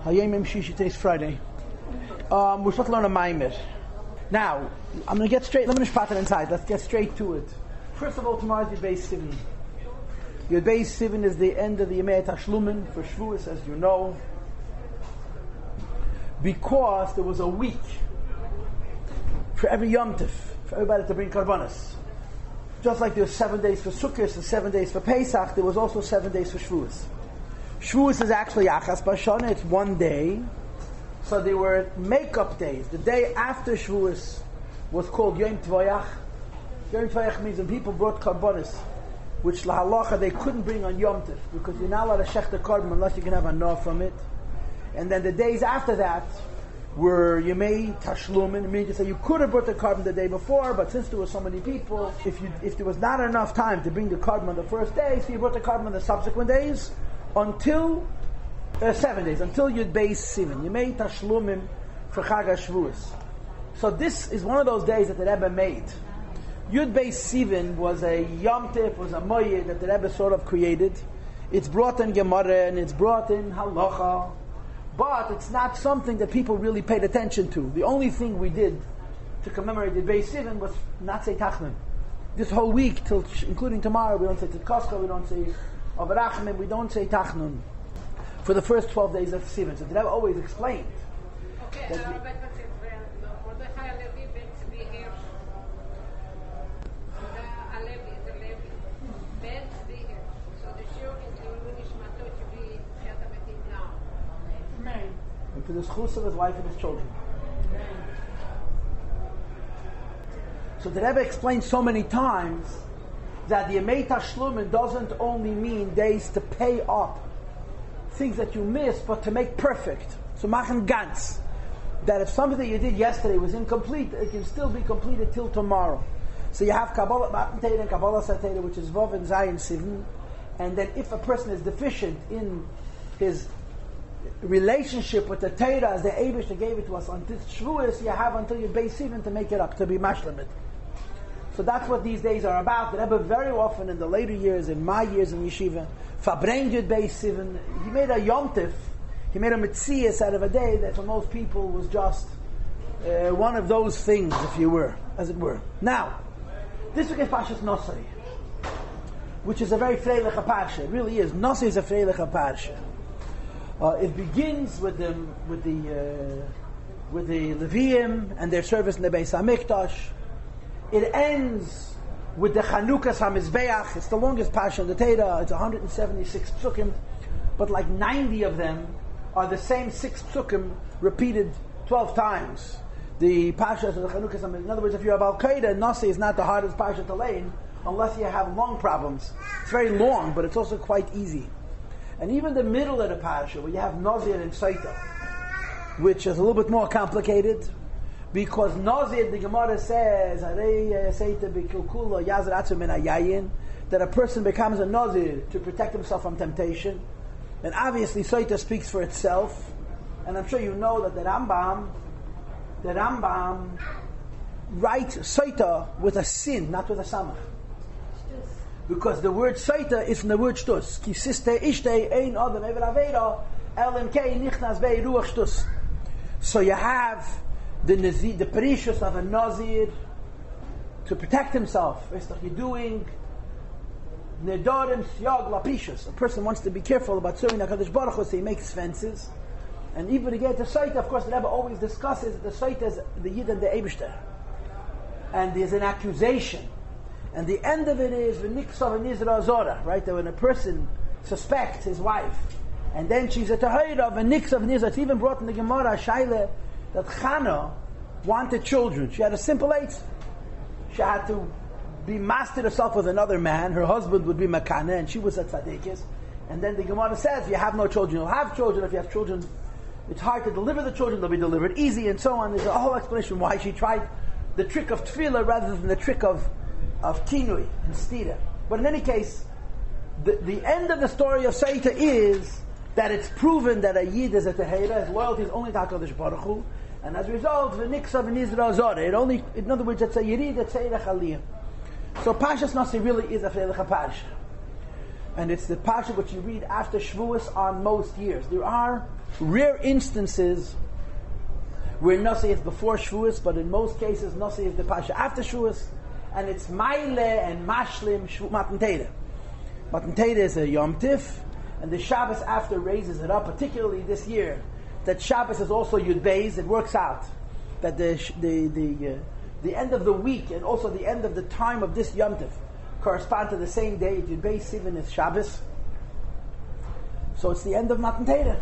Hayom Shishi, today's Friday. We're supposed to learn a Maimer. Now, I'm going to get straight, let me just inside. Let's get straight to it. First of all, tomorrow's Yud Beis Sivan. Yud Beis Sivan is the end of the Yemei Tashlumin for Shavuos, as you know. Because there was a week for every Yom Tov, for everybody to bring Karbanos. Just like there were 7 days for Sukkot and 7 days for Pesach, there was also 7 days for Shavuos. Shavuos is actually Achas Bashana, it's 1 day. So there were makeup days. The day after Shavuos was called Yom Tvayach. Yom Tvayach means when people brought Karbanos, which la halacha they couldn't bring on Yom Tov, because you're not allowed to shech the carbon unless you can have a noah from it. And then the days after that were Yemei Tashlumin, meaning to say you could have brought the carbon the day before, but since there were so many people, if there was not enough time to bring the carbon on the first day, so you brought the carbon on the subsequent days until 7 days, until Yud Beis Sivan. Yemei Tashlumim for Chag HaShavuos. So this is one of those days that the Rebbe made. Yud Beis Sivan was a Yom Tov, was a Moyed that the Rebbe sort of created. It's brought in Gemara and it's brought in Halacha, but it's not something that people really paid attention to. The only thing we did to commemorate Yud Beis Sivan was not say Tachnun. This whole week, including tomorrow, we don't say Tzidkoska, we don't say Avarachim, we don't say Tachnun for the first 12 days of Sivan. So the Rebbe always explained. Okay, and for the schus of his wife and his children. So the Rebbe explained so many times that the Yemei Tashlumin doesn't only mean days to pay up things that you missed, but to make perfect. So machen ganz. That if something that you did yesterday was incomplete, it can still be completed till tomorrow. So you have Kabbalah Matan Torah and Kabbalah Satera, which is Vav and Zayin Sivan. And then if a person is deficient in his relationship with the Torah, as the Eibush gave it to us on this Shavuos, you have until you Beis Sivan to make it up, to be mashlemit. So that's what these days are about. The Rebbe very often in the later years, in my years in yeshiva, Fabreng Yud Beis Sivan, he made a Yom Tov, he made a Metzias out of a day that for most people was just one of those things, if you were, as it were. Now, this week is Pashas Nosai, which is a very freiliche parsha. It really is. Nosai is a freiliche parsha. It begins with the Leviim and their service in the Beis Hamikdash. It ends with the Chanukas HaMizbeach. It's the longest parsha in the Torah. It's 176 psukim, but like 90 of them are the same 6 psukim repeated 12 times. The parsha of the Chanukas HaMizbeach. In other words, if you're Al Qaeda, Nasi is not the hardest parsha to learn unless you have lung problems. It's very long, but it's also quite easy. And even the middle of the parsha, where you have Nazir and Saita, which is a little bit more complicated, because Nazir, the Gemara says, that a person becomes a Nazir to protect himself from temptation. And obviously Saita speaks for itself. And I'm sure you know that the Rambam writes Saita with a sin, not with a samach. Because the word Saita is from the word Shtus. Ki siste ishtei ein adam ever aveira elim kei nichnas bei ruach Shtus. So you have the perishus of a Nazir to protect himself. You're doing nedarim siyag lapishus. A person wants to be careful about serving HaKadosh Baruch Hu, so he makes fences. And even to get to Saita, of course, the Rebbe always discusses that the Saita is the Yid and the Eibishter. And there's an accusation. And the end of it is v'niksav v'nizra zora, right? That when a person suspects his wife, and then she's a tahira v'niksav v'nizra. It's even brought in the Gemara Shaila that Chana wanted children. She had a simple eight. She had to be mastered herself with another man. Her husband would be Makana, and she was a tzadikis. And then the Gemara says, if you have no children, you'll have children. If you have children, it's hard to deliver the children. They'll be delivered easy, and so on. There's a whole explanation why she tried the trick of tefillah rather than the trick of kinui and stira. But in any case, the end of the story of Saita is that it's proven that a Yid is a Tehera, his loyalty is only to HaKadosh Baruch Hu, and as a result, v'niksav v'nizra zora. It only, in other words, it's a Yirid, it's a Yerech Aliyah. So Parshas Nasi really is a Freiliche Parsha. And it's the Parsha which you read after Shavuos on most years. There are rare instances where Nasi is before Shavuos, but in most cases Nasi is the Pasha after Shavuos, and it's Maile and Mashlim Matan Teda. Matan Teda is a Yom Tif, and the Shabbos after raises it up, particularly this year, that Shabbos is also Yud Beis. It works out that the end of the week and also the end of the time of this Yom Tif correspond to the same day. Yud Beis Sivan is Shabbos. So it's the end of Matan Teda.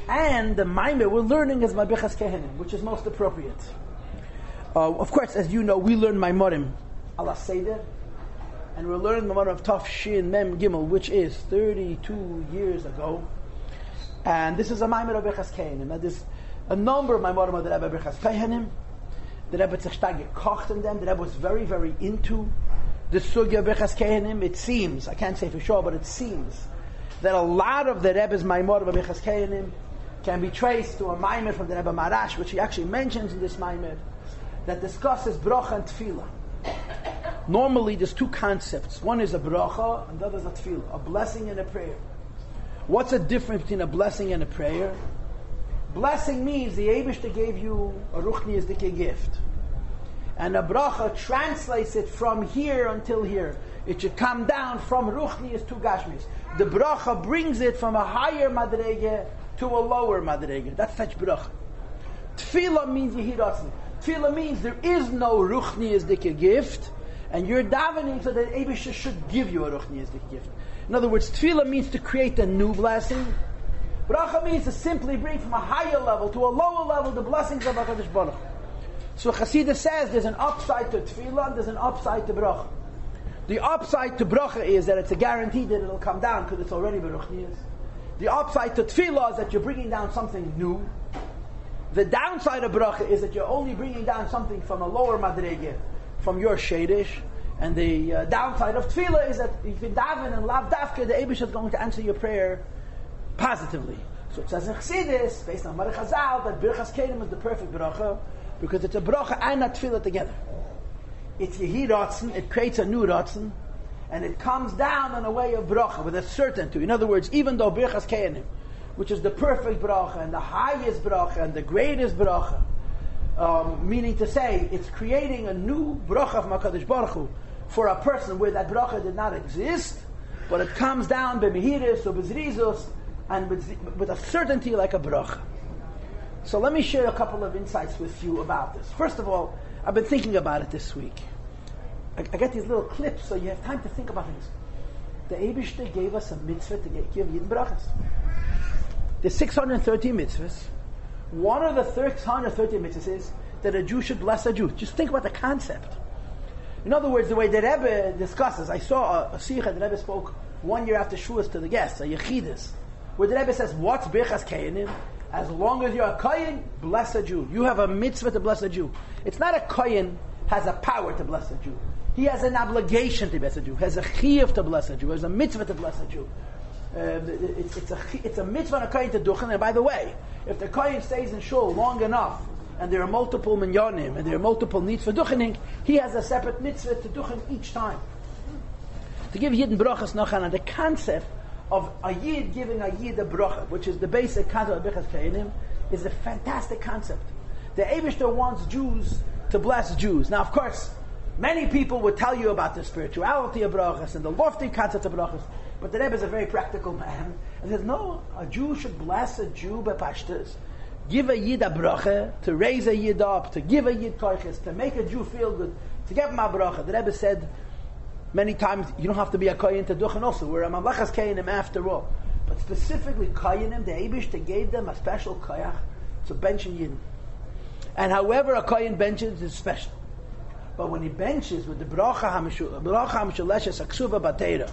And the Maimer we're learning is Yebרכך Kehenim, which is most appropriate. Of course, as you know, we learn Maimorim ala Seder, and we're learning Maimorim of Taf Shin Mem Gimel, which is 32 years ago. And this is a Maimer of Yebרכך Kehenim. Now, there's a number of Maimorim of the Rebbe Yebרכך Kehenim. The Rebbe Tzachstag gekocht in them. The Rebbe was very, very into the Sugya of Yebרכך Kehenim. It seems, I can't say for sure, but it seems that a lot of the Rebbe's Maimorim of Yebרכך Kehenim can be traced to a Maimer from the Rebbe Marash, which he actually mentions in this Maimer, that discusses bracha and tefillah. Normally, there's two concepts. One is a bracha, and the other is a tefillah, a blessing and a prayer. What's the difference between a blessing and a prayer? Blessing means the Eibishter gave you a ruchniyazdike gift, and a bracha translates it from here until here. It should come down from ruchniyas to gashmis. The bracha brings it from a higher madrege to a lower madrege. That's such bracha. Tefillah means yehiratzin. Tefillah means there is no ruchniyazdike gift, and you're davening so that Eibishter should give you a ruchniyazdike gift. In other words, tefillah means to create a new blessing. Bracha means to simply bring from a higher level to a lower level the blessings of HaKadosh Baruch Hu. So Chassidus says there's an upside to tefillah and there's an upside to bracha. The upside to bracha is that it's a guarantee that it'll come down because it's already beruchniyas. The upside to tefillah is that you're bringing down something new. The downside of bracha is that you're only bringing down something from a lower madrege, from your shadish. And the downside of tefillah is that if you daven and lav dafke, the Eibush is going to answer your prayer positively. So it says in Chassidus, based on Marech Hazal, that Yebרכך Kehenim is the perfect bracha, because it's a bracha and a tefillah together. It's Yehi Ratzon, it creates a new Ratzon, and it comes down in a way of bracha, with a certainty. In other words, even though Yebרכך Kehenim, which is the perfect bracha, and the highest bracha, and the greatest bracha, meaning to say, it's creating a new bracha from HaKadosh Baruch Hu for a person where that bracha did not exist, but it comes down b'mehiris or b'zrizus, and with a certainty like a bracha. So let me share a couple of insights with you about this. First of all, I've been thinking about it this week. I get these little clips, so you have time to think about things. The Eibishter gave us a mitzvah to give Yidden brachas. There's 613 mitzvahs. One of the 613 mitzvahs is that a Jew should bless a Jew. Just think about the concept. In other words, the way the Rebbe discusses, I saw a sikha, the Rebbe spoke 1 year after Shavuos to the guests, a yechidus, where the Rebbe says, what's Yebרכך Kehenim? As long as you're a kohen, bless a Jew. You have a mitzvah to bless a Jew. It's not a kohen has a power to bless a Jew. He has an obligation to bless a Jew. Has a chiyuv to bless a Jew. Has a mitzvah to bless a Jew. It's a mitzvah on a kohen to duchen. And by the way, if the kohen stays in shul long enough, and there are multiple minyanim, and there are multiple needs for duchening, he has a separate mitzvah to duchen each time. To give Yidden brachas nachana, the concept of a Yid giving a Yid a bracha, which is the basic concept of Yebרכך Kehenim, is a fantastic concept. The Eibishter wants Jews to bless Jews. Now, of course, many people would tell you about the spirituality of brachas and the lofty concept of brachas, but the Rebbe is a very practical man, and says, no, a Jew should bless a Jew bepashtus, give a Yid a bracha, to raise a Yid up, to give a Yid koiches, to make a Jew feel good, to give him a bracha. The Rebbe said many times, you don't have to be a kohen to duchen also. We're a mamlachas kohenim after all. But specifically kohenim, the Eibishter gave them a special koyach to benchen Yidden. And however a kohen benches is special. But when he benches with the bracha hamishaleshes aksuva batera,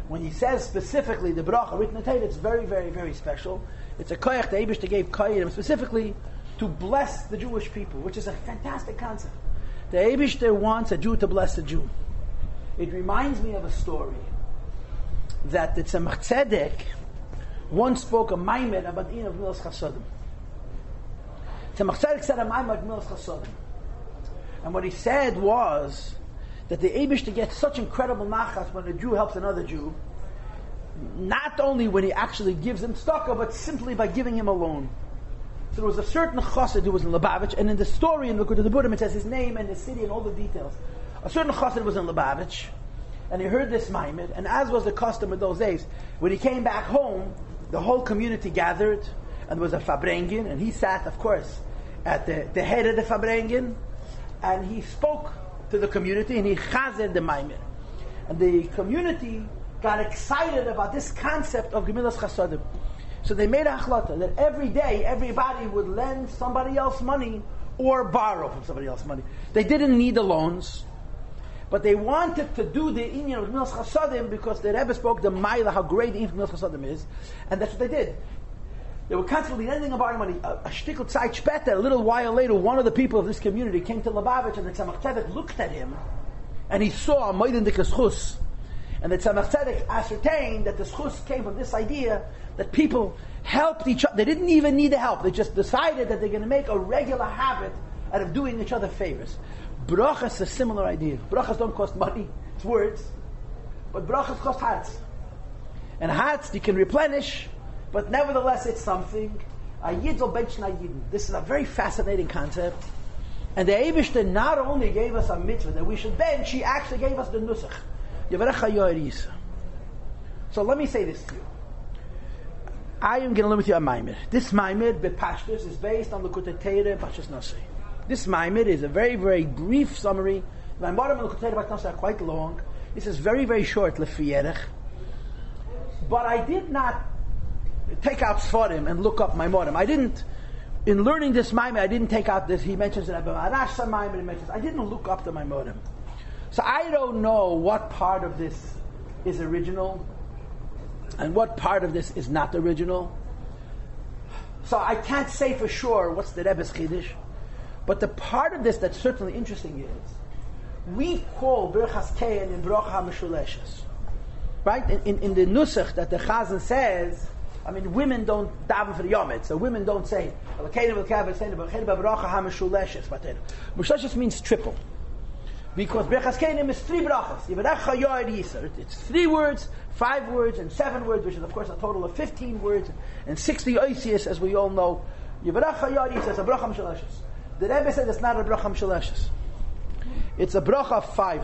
when he says specifically the bracha written in the Torah, it's very, very, very special. It's a koyach the Eibishter gave kohenim specifically to bless the Jewish people, which is a fantastic concept. The Eibishter wants a Jew to bless a Jew. It reminds me of a story that the Tzemach Tzedek once spoke a maimed about the of Milas Chasodim. Tzemach Tzedek said a maimed about Milas Chasodim. And what he said was that the Eibishter gets such incredible nachas when a Jew helps another Jew, not only when he actually gives him tzedakah, but simply by giving him a loan. So there was a certain chassid who was in Lubavitch, and in the story in the Buddha, it says his name and his city and all the details. A certain chassid was in Lubavitch, and he heard this maimed, and as was the custom in those days, when he came back home, the whole community gathered, and there was a fabrengen, and he sat, of course, at the head of the fabrengen, and he spoke to the community, and he chazer the maimed. And the community got excited about this concept of Gemilas Chasadim. So they made a achlata that every day everybody would lend somebody else money or borrow from somebody else money. They didn't need the loans, but they wanted to do the inyan of Gemilas Chasadim because the Rebbe spoke the Maila, how great the inyan of Gemilas Chasadim is, and that's what they did. They were constantly lending and borrowing money. A shtickl tzeit später, a little while later, one of the people of this community came to Lubavitch, and the Tzemach Tzedek looked at him, and he saw a Moeden de Keschus. And the Tzemach Tzedek ascertained that the schus came from this idea that people helped each other. They didn't even need the help. They just decided that they're going to make a regular habit out of doing each other favors. Brachas is a similar idea. Brachas don't cost money, it's words. But brachas cost hearts. And hearts you can replenish, but nevertheless it's something. A yid will bench na yidin. This is a very fascinating concept. And the Eibishter not only gave us a mitzvah that we should bench, he actually gave us the nusach. Yevrakech. So let me say this to you. I am going to learn with you a maimed. This maimed, Bepashtus, is based on the Likutei Torah Pashtus Nasi. This maimed is a very, very brief summary. My Maimorim and Likutei Torah Pashtus Nasi are quite long. This is very, very short, Lefiyerech. But I did not take out Sfarim and look up my Maimorim. I didn't, in learning this maimed, I didn't take out this. He mentions that Arashsa maimed, he mentions. I didn't look up the Maimorim. So I don't know what part of this is original and what part of this is not original. So I can't say for sure what's the Rebbe's Chiddush. But the part of this that's certainly interesting is we call Birchas Kein in Bracha HaMeshuleshes. Right? In the Nusach that the Chazan says, I mean, women don't daven for the Yomid. So women don't say, Meshuleshes means triple. Because Birchas Keinim is 3 brachas. Yivrakcha Yoed Yisar. It's 3 words, 5 words, and 7 words, which is of course a total of 15 words, and 60 oisias, as we all know. Yivrakcha Yoed Yisar is a bracha Meshaleshes. The Rebbe said it's not a bracha Meshaleshes. It's a bracha of 5.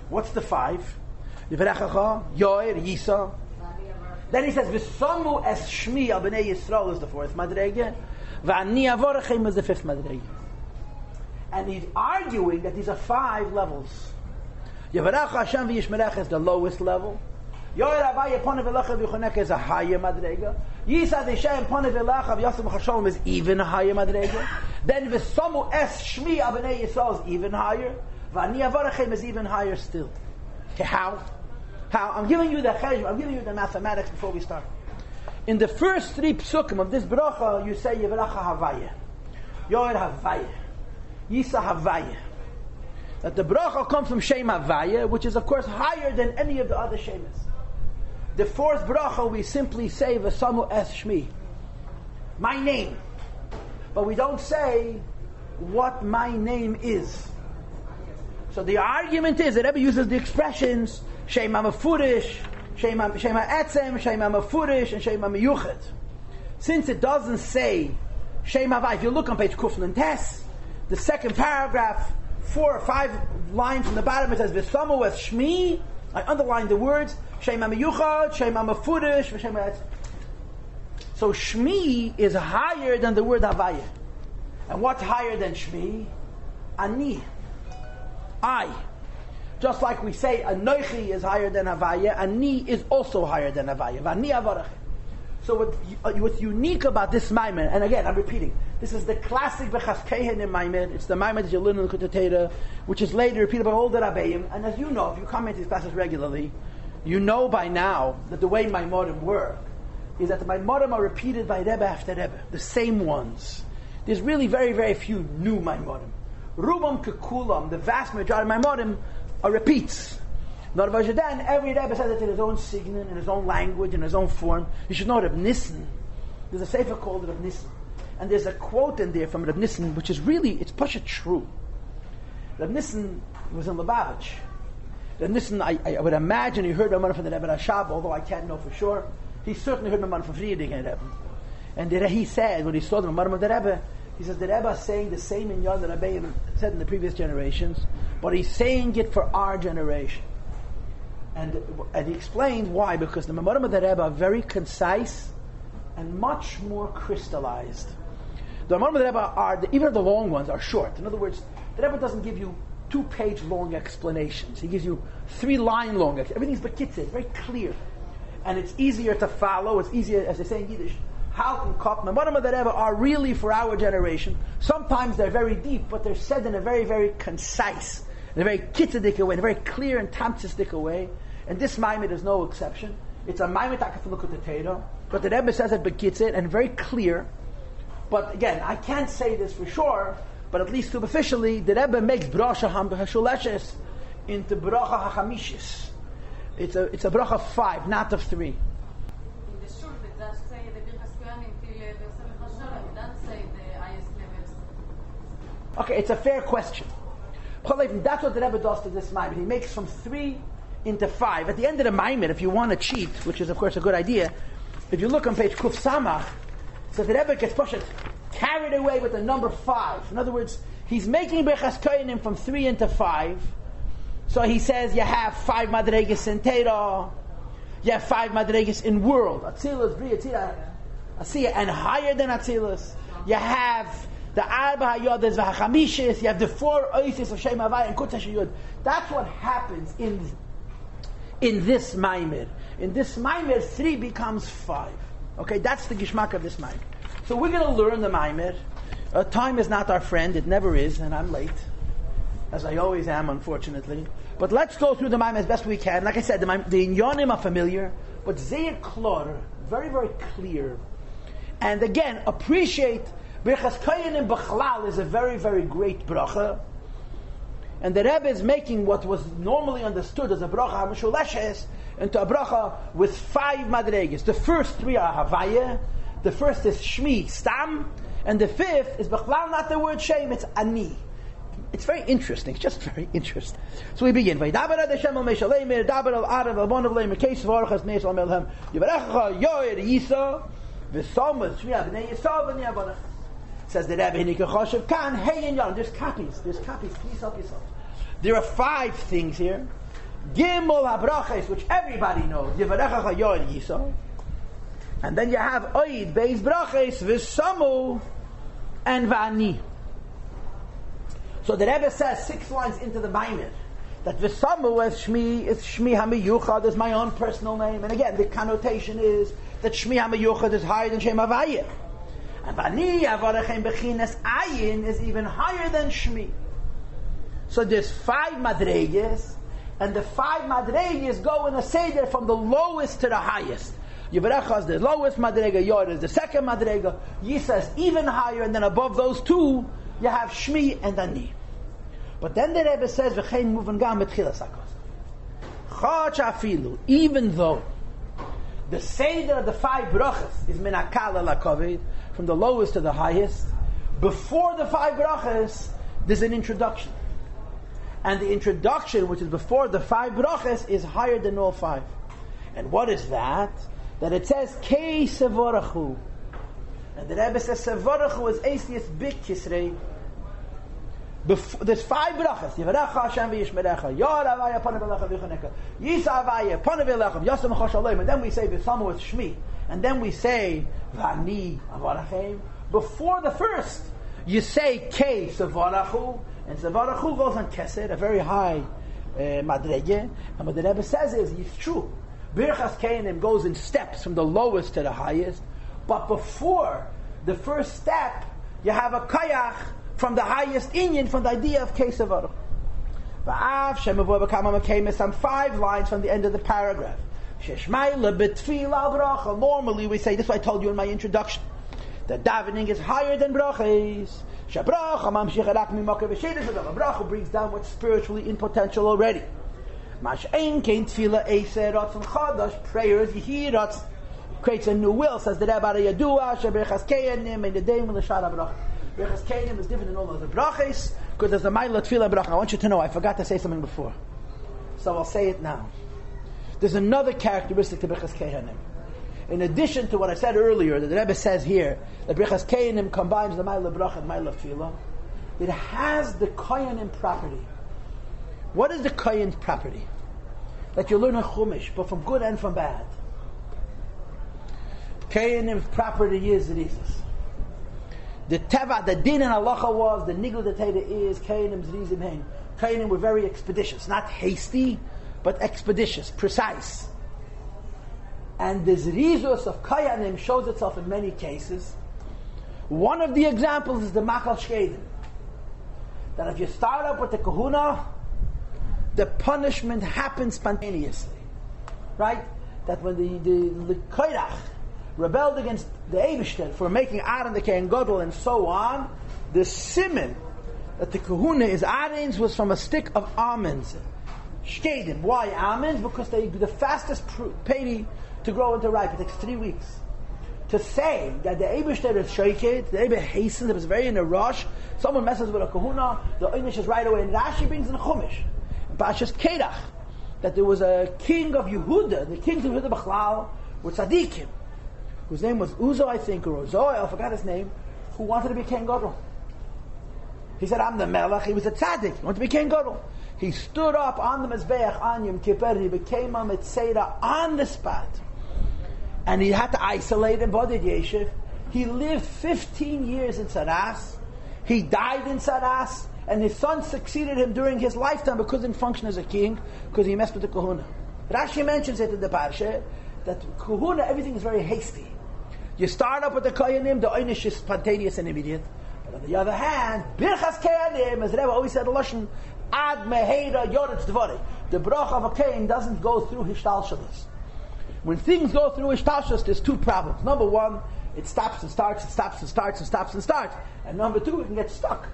What's the 5? Yivrakcha Yoed Yisar. Then he says, V'somu es shmi al b'nei Yisrael is the 4th madrege. V'ani avorachem is the 5th madrege. And he's arguing that these are 5 levels. Yevaracha Hashem v'yishmerech is the lowest level. Yoyer Avaya Ponev Elacha v'yuchonek is a higher madrega. Yisad Hashem Ponev Elacha v'yasam v'chasholem is even a higher madrega. Then v'somu es shmi al b'nei Yisrael is even higher. V'ani avarachem is even higher still. Okay, how? I'm giving you the cheshbon, I'm giving you the mathematics before we start. In the first 3 psukim of this bracha, you say Yevaracha Havaya. Yoyer Havaya. Yisa Havaya. That the bracha comes from Shem Havaya, which is of course higher than any of the other Shemas. The 4th bracha we simply say V'samu es Shmi. My name. But we don't say what my name is. So the argument is that Rebbe uses the expressions Shem HaMefurish, Shem HaEtzem, Shem HaMefurish, and Shem HaMeyuchet. Since it doesn't say Shem Havaya, if you look on page Kuflan Tes, the 2nd paragraph, 4 or 5 lines from the bottom, it says V'samu es Shmi. I underline the words Shem HaMeyuchad, Shem HaMefurish, Shem HaEtzem. So Shmi is higher than the word Havaya. And what's higher than Shmi? Ani. I. Just like we say Anochi is higher than Havaya, Ani is also higher than Havaya. V'ani avarachem. So what's unique about this Maimed, and again, I'm repeating, this is the classic Bechas Kehen in Maimed. It's the Maimed that you learn in the Likutei Torah, which is later repeated by all the Rabbeim. And as you know, if you come into these classes regularly, you know by now that the way Maimorim work is that the Maimorim are repeated by Rebbe after Rebbe, the same ones. There's really very, very few new Maimorim. Rubam Kekulam, the vast majority of Maimorim, are repeats. Not then every Rebbe says it in his own signon, in his own language, in his own form. You should know Reb Nissen. There's a sefer called Reb Nissen. And there's a quote in there from Reb Nissen, which is really, it's pasha true. Reb Nissen was in Lubavitch. then listen, I would imagine he heard Mamana from the Rebbe Rashab, although I can't know for sure. He certainly heard Mamana from Friedrich and Rebbe. And he said, when he saw the Mamana of the Rebbe, he says, the Rebbe is saying the same in Yad that Rebbe said in the previous generations, but he's saying it for our generation. And he explained why, because the Mamana of the Rebbe are very concise and much more crystallized. The Mamana of the Rebbe are, even the long ones, are short. In other words, the Rebbe doesn't give you 2-page long explanations. He gives you 3-line long explanations. Everything's bekitzed, very clear. And it's easier to follow, it's easier, as they say in Yiddish, how can Kop, the Rebbe are really for our generation. Sometimes they're very deep, but they're said in a very, very concise, in a very kitzadik way, in a very clear and tamtzistik way. And this Maimed is no exception. It's a Maimed Akafilukut the Torah, but the Rebbe says it bekitzed and very clear. But again, I can't say this for sure, but at least superficially, the Rebbe makes bracha ha'shuleshes into bracha ha'chamishis. It's a bracha of 5, not of 3. Okay, it's a fair question. That's what the Rebbe does to this Maimed. He makes from 3 into 5. At the end of the Maimed, if you want to cheat, which is of course a good idea, if you look on page Kuf Samach, so the Rebbe gets carried away with the number 5. In other words, he's making Bechas Koyanim from 3 into 5. So he says you have 5 Madregas in Torah, you have 5 Madregas in world, Atzilus, Bri, Asiya, and higher than Atzilus. You have the Arba HaYodas v'Hachamishis, you have the 4 Oisis of Shem Havai and Kutz HaShiyud. That's what happens in this Maimed. In this Maimed, 3 becomes 5. Okay, that's the Gishmak of this Maimed. So we're going to learn the Maimed. Time is not our friend, it never is, and I'm late, as I always am, unfortunately. But let's go through the Maimed as best we can. Like I said, the Inyanim are familiar, but Zeir Klor, very, very clear. And again, appreciate Birchas Koyanim B'chlal is a very, very great bracha. And the Rebbe is making what was normally understood as a bracha ha'meshuleshes into a bracha with 5 madregas. The first 3 are Havaya, the first is Shmi, Stam, and the 5th is B'chlal, not the word Shem, it's Ani. It's very interesting, it's just very interesting. So we begin. Vidaber ad Hashem al Meshalemir, Daber al Arav al Bon of Lemer, Keis Vorchas Neis al Melhem, Yivrecha Yoir Yisa, V'Somas Shmi Abnei Yisov and Yavanach. Says the Rebbe, Hinikachoshev Kan, Hey and Yon. There's copies, please help yourself. There are 5 things here. Gimel HaBrachos, which everybody knows. Yivrecha Yoir Yisa. And then you have Oid, Beis Brachos, V'Somu, and V'Ani. So the Rebbe says 6 lines into the Maimed that V'Samu is Shmi HaMiyuchad is my own personal name. And again, the connotation is that Shmi HaMiyuchad is higher than Shem Havayah. And V'ani Avarachem B'chinas Ayin is even higher than Shmi. So there's 5 Madregas, and the 5 Madregas go in a Seder from the lowest to the highest. Yivrecha is the lowest Madrega, Yor is the second Madrega, Yisa is even higher, and then above those 2, you have Shmi and Ani. But then the Rebbe says, V'chein muvan gam betchilas hakos. Chach afilu, even though the Seder of the 5 brachas is min hakal el hakoved, from the lowest to the highest, before the 5 brachas, there's an introduction. And the introduction, which is before the 5 brachas, is higher than all 5. And what is that? That it says, Kei Tevרכו. And the Rebbe says, Tevרכו is Eisius Big Kisrei. There's 5 brachas. Yivrakach Hashem v'yishmerecha. Yor avaya panav elecha v'yichanecha. Yisa avaya panav elecha v'yasam v'choshalem. And then we say v'samu with Shmi. And then we say v'ani avarachem. Before the first, you say Kei Tevרכו. And Tevרכו goes on Kesed, a very high madrege. And what the Rebbe says is, it's true. Birchas Koyanim goes in steps from the lowest to the highest. But before the first step, you have a kayach from the highest inyan, from the idea of Kesavara. Some 5 lines from the end of the paragraph. Normally we say, this is what I told you in my introduction, that davening is higher than brachas. Bracha brings down what's spiritually in potential already. Prayers, Yehirats, creates a new will, says the Rebbe Yadua, Sheberchas Koyanim, and the Deim and the Shara Bracha. Berchas Koyanim is different than all other brachas, because there's a Ma'ila Tefillah Bracha. I want you to know, I forgot to say something before. so I'll say it now. There's another characteristic to Birchas Kehanim. In addition to what I said earlier, that the Rebbe says here, that Birchas Kehanim combines the Ma'ila Bracha and Ma'ila Tefillah, it has the Koyanim property. What is the Koyan's property? That you learn a Chumash, but from good and from bad. Koyanim's property is Rizis. The Teva, the Din and Halacha was, the Nigla the Teda is, Koyanim's Rizim Hein. Koyanim were very expeditious, not hasty, but expeditious, precise. And the Zrizus of Koyanim shows itself in many cases. One of the examples is the Machal Shkedim. That if you start up with the Kahuna, the punishment happens spontaneously. Right? That when the Koyrach rebelled against the Eibishter for making Aaron the Kohen Gadol and so on, the Siman that the Kahuna is Aaron's was from a stick of almonds. Shkedim. Why almonds? Because they're the fastest peri to grow into ripe. It takes 3 weeks. To say that the Eibishter is shayked, the Eibishter hastens, it was very in a rush, someone messes with a kahuna, the Einish is right away, and Rashi brings in Chumash, in Parshas Kedach, that there was a king of Yehuda, the kings of Yehuda B'chlal, were tzaddikim, whose name was Uzo, I think, or Uzoel, I forgot his name, who wanted to be King Gadol. He said, I'm the Melech, he was a tzaddik, he wanted to be King Gadol. He stood up on the Mizbeach on Yom Kippur, he became a Mitzera on the spot. And he had to isolate in Bodid Yeshiv. He lived 15 years in Saras. He died in Saras. And his son succeeded him during his lifetime because he didn't function as a king, because he messed with the Kahuna. Rashi mentions it in the Parsha, that Kahuna, everything is very hasty. You start up with the Koyanim, the Einish is spontaneous and immediate. But on the other hand, Birchas Kehanim, as Rebbe always said, Lashon, Ad Meheira Yoretz Dvorei. The bracha of a Kohen doesn't go through Hishtalshalos. When things go through Ishtalshus, there's 2 problems. Number 1, it stops and starts, it stops and starts, and stops and starts. And number 2, it can get stuck.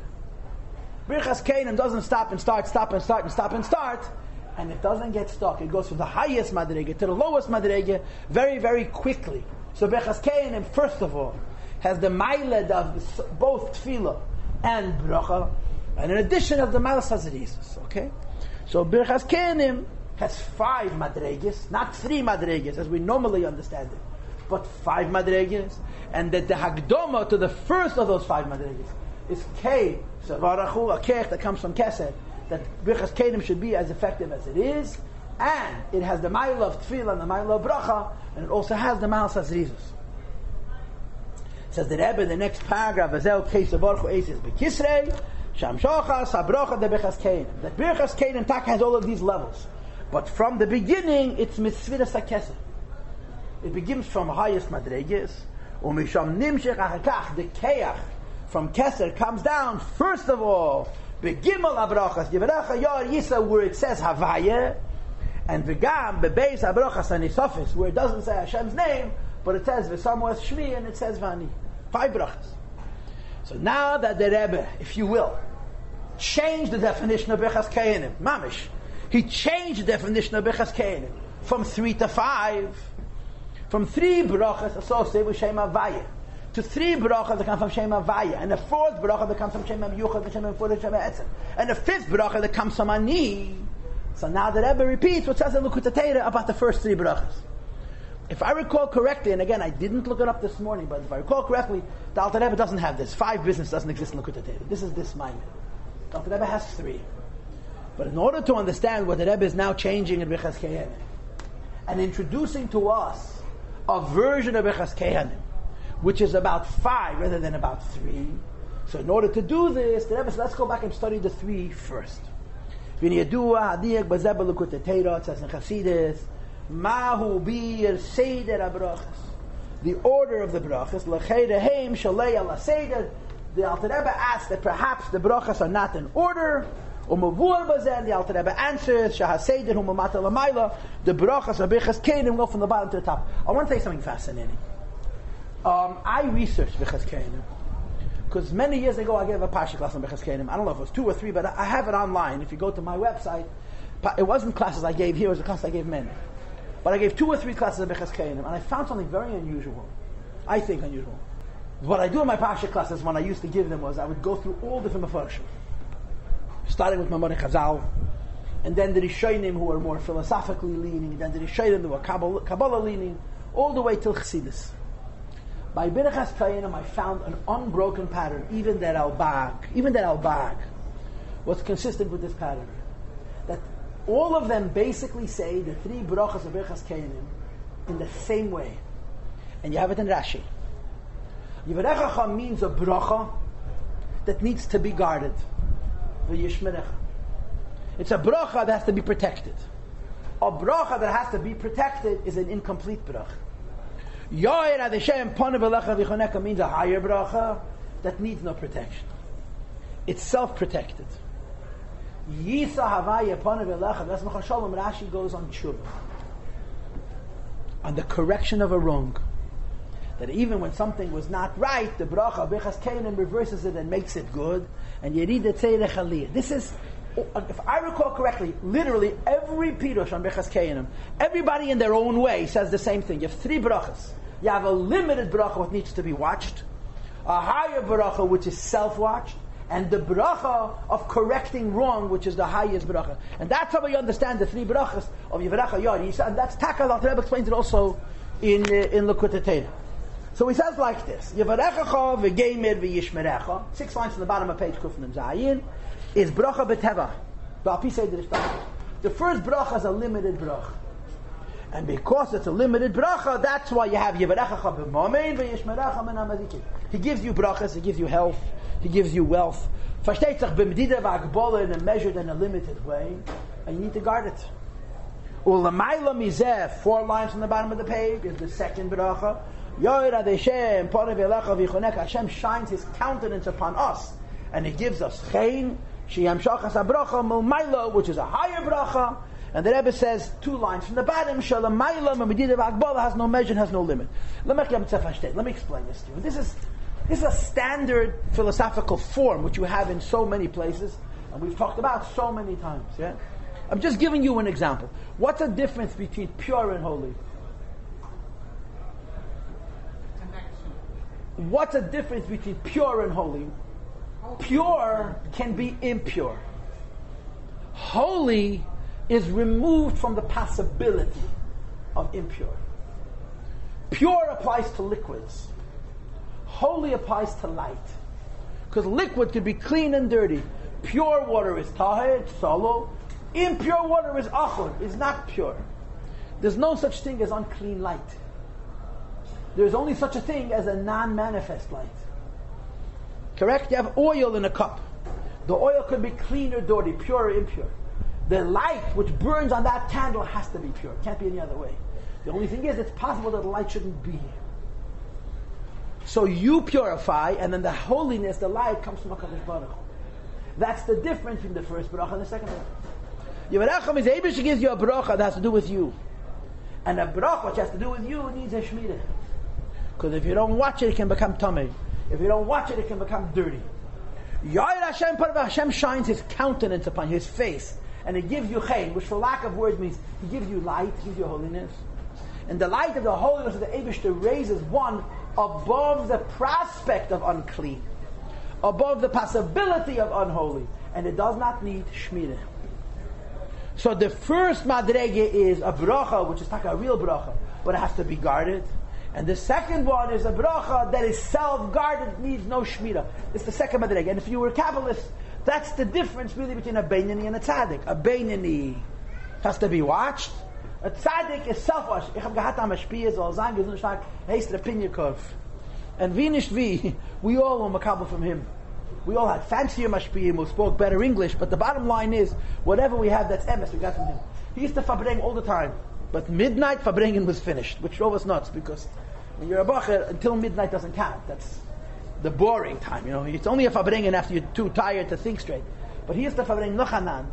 Birchas Kehanim doesn't stop and start, stop and start, and stop and start. And it doesn't get stuck. It goes from the highest madrege to the lowest madrege very, very quickly. So Birchas Kehanim, first of all, has the mailed of both tefillah and bracha. And in addition of the mailed hazarizus. Okay? So Birchas Kehanim has 5 madreges, not 3 madreges as we normally understand it, but 5 madreges, and that the hagdoma to the first of those 5 madreges is Kei Tevרכו, a kech that comes from Kesed, that Birchas Kehanim should be as effective as it is, and it has the mile of tefillah and the mile of bracha, and it also has the mile sazrizus. Says the Rebbe in the next paragraph, Azel Kei Tevרכו Eis Bekisrei, Sham Shochas Habrocha de Birchas Kehanim. That Birchas Kehanim Tak has all of these levels. But from the beginning, it's mitzviras hakesef. It begins from highest madreges, umisham nimshech achakach, the keach from keser comes down. First of all, begimel abrachas yivrakha yar yisa, where it says havaya, and v'gam bebeis abrachas anisofis, where it doesn't say Hashem's name, but it says v'samuas shmi, and it says vani. 5 brachas. So now that the Rebbe, if you will, changed the definition of Birchas Kehanim, mamish. He changed the definition of Birchas Kehanim from 3 to 5, from 3 brachas associated with Shem Havaya, to 3 brachas that come from Shem Havaya, and the 4th bracha that comes from Shem Yuchad, and Shem Fudah, Shem Etzem, and the 5th bracha that comes from Ani. So now the Rebbe repeats what says in Likutei Torah about the first 3 brachas. If I recall correctly, and again I didn't look it up this morning, but if I recall correctly, the Alter Rebbe doesn't have this. 5 business doesn't exist in Likutei Torah. This is this Maimon. The Alter Rebbe has 3. But in order to understand what the Rebbe is now changing in Birchas Kehanim and introducing to us a version of Birchas Kehanim which is about 5 rather than about 3, so in order to do this, the Rebbe says, let's go back and study the 3 first. It says in Chassidus, Mahu bir seder abrachas, the order of the brachas, l'cheirehem shalei ala seder. The Alter Rebbe asks that perhaps the brachas are not in order. The Alter Rebbe answers, the brachas of Birchas Kehanim go from the bottom to the top. I want to tell you something fascinating. I researched Birchas Kehanim because many years ago I gave a Parsha class on Birchas Kehanim. I don't know if it was 2 or 3, but I have it online. If you go to my website, it wasn't classes I gave here, it was a class I gave men. But I gave 2 or 3 classes of Birchas Kehanim, and I found something very unusual. I think unusual. What I do in my Parsha classes when I used to give them was I would go through all different Mefarshim, starting with Mamari Chazal, and then the Rishonim who are more philosophically leaning, and then the Rishonim who are Kabbalah leaning, all the way till Chassidus. By Birchas Kayanim, I found an unbroken pattern. Even that Al-Bag was consistent with this pattern. That all of them basically say the three brachas of Birchas Kayanim in the same way. And you have it in Rashi. Yevרכך means a bracha that needs to be guarded. V'yishmerecha. It's a bracha that has to be protected. A bracha that has to be protected is an incomplete bracha. Yoir adeshem panav elecha v'choneka means a higher bracha that needs no protection. It's self-protected. Yisa havaya panav elecha v'esmecha shalom. Rashi goes on tshuva, on the correction of a wrong. That even when something was not right, the bracha of Birchas Kayanim reverses it and makes it good. And Yerida Tzedech Aliyah. This is, if I recall correctly, literally every pirush on Birchas Kayanim, everybody in their own way says the same thing. You have three brachas. You have a limited bracha which needs to be watched, a higher bracha which is self-watched, and the bracha of correcting wrong, which is the highest bracha. And that's how we understand the three brachas of Yevrakach Yod. And that's Takal. The Rebbe explains it also in Likutei Torah. So he says like this: Yevrakach v'geimer v'yishmerecha. 6 lines from the bottom of page Kufnim Zayin is bracha b'teva. The first bracha is a limited bracha, and because it's a limited bracha, that's why you have Yevrakach b'momein v'yishmerecha min hamazikin. He gives you brachas, he gives you health, he gives you wealth. Versteht sich b'medida v'agbola in a measured and a limited way, and you need to guard it. U'lamayla mizeh, 4 lines from the bottom of the page, is the second bracha. Hashem shines His countenance upon us, and He gives us chen, which is a higher bracha. And the Rebbe says 2 lines from the bottom, has no measure, has no limit. Let me explain this to you. This is a standard philosophical form which you have in so many places, and we've talked about so many times. Yeah, I'm just giving you an example. What's the difference between pure and holy? What's the difference between pure and holy? Pure can be impure. Holy is removed from the possibility of impure. Pure applies to liquids. Holy applies to light. Because liquid can be clean and dirty. Pure water is tahir, it's solo. Impure water is achor, is not pure. There's no such thing as unclean light. There's only such a thing as a non-manifest light. Correct? You have oil in a cup. The oil could be clean or dirty, pure or impure. The light which burns on that candle has to be pure. It can't be any other way. The only thing is, it's possible that the light shouldn't be. So you purify, and then the holiness, the light, comes from HaKadosh Baruch Hu. That's the difference between the first bracha and the second bracha. Yevrakach means Eibush gives you a bracha that has to do with you. And a bracha which has to do with you needs a shmirah. Because if you don't watch it, it can become tamei. If you don't watch it, it can become dirty. Hashem shines His countenance upon you, His face, and He gives you chen, which for lack of words means He gives you light, He gives you holiness. And the light of the holiness of the Eibishter raises one above the prospect of unclean, above the possibility of unholy, and it does not need shmirah. So the first madrege is a bracha, which is like a real bracha, but it has to be guarded. And the second one is a bracha that is self-guarded, needs no shmirah. It's the second madrege. And if you were Kabbalist, that's the difference really between a beinani and a tzaddik. A beinani has to be watched. A tzaddik is self-watched. Ich hab gehat am Ashpiyah, soll sagen, wir sind stark, heißt der Pinyakurv. And wie nicht wie, we all were makabel from him. We all had fancier mashpiyim who spoke better English, but the bottom line is, whatever we have that's emes, we got from him. He used to fabring all the time. But midnight fabringen was finished, which drove us nuts, because when you're a bacher, until midnight doesn't count. That's the boring time, you know. It's only a fabringen after you're too tired to think straight. But he used to fabring nochanan,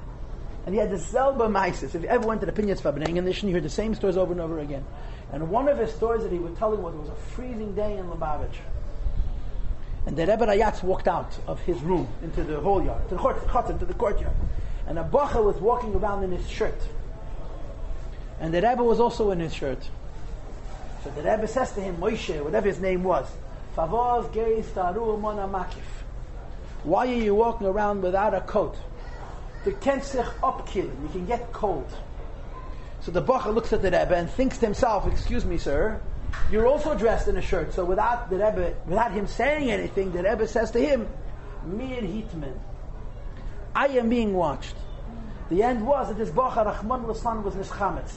and he had the selba maisis. If you ever went to the Pinya's fabringen, you heard the same stories over and over again. And one of his stories that he would tell him was, it was a freezing day in Lubavitch. And the Rebbe Rayatz walked out of his room into the whole yard, to the courtyard. And a bacher was walking around in his shirt. And the Rebbe was also in his shirt. So the Rebbe says to him, Moshe, whatever his name was, Favos geis taru mona makif. Why are you walking around without a coat? the kensich upkilling. You can get cold. So the Bacha looks at the Rebbe and thinks to himself, excuse me, sir, you're also dressed in a shirt. So without him saying anything, the Rebbe says to him, Mir Hitman, I am being watched. The end was that this Bacha, Rahman Laslan, was Nishchametz.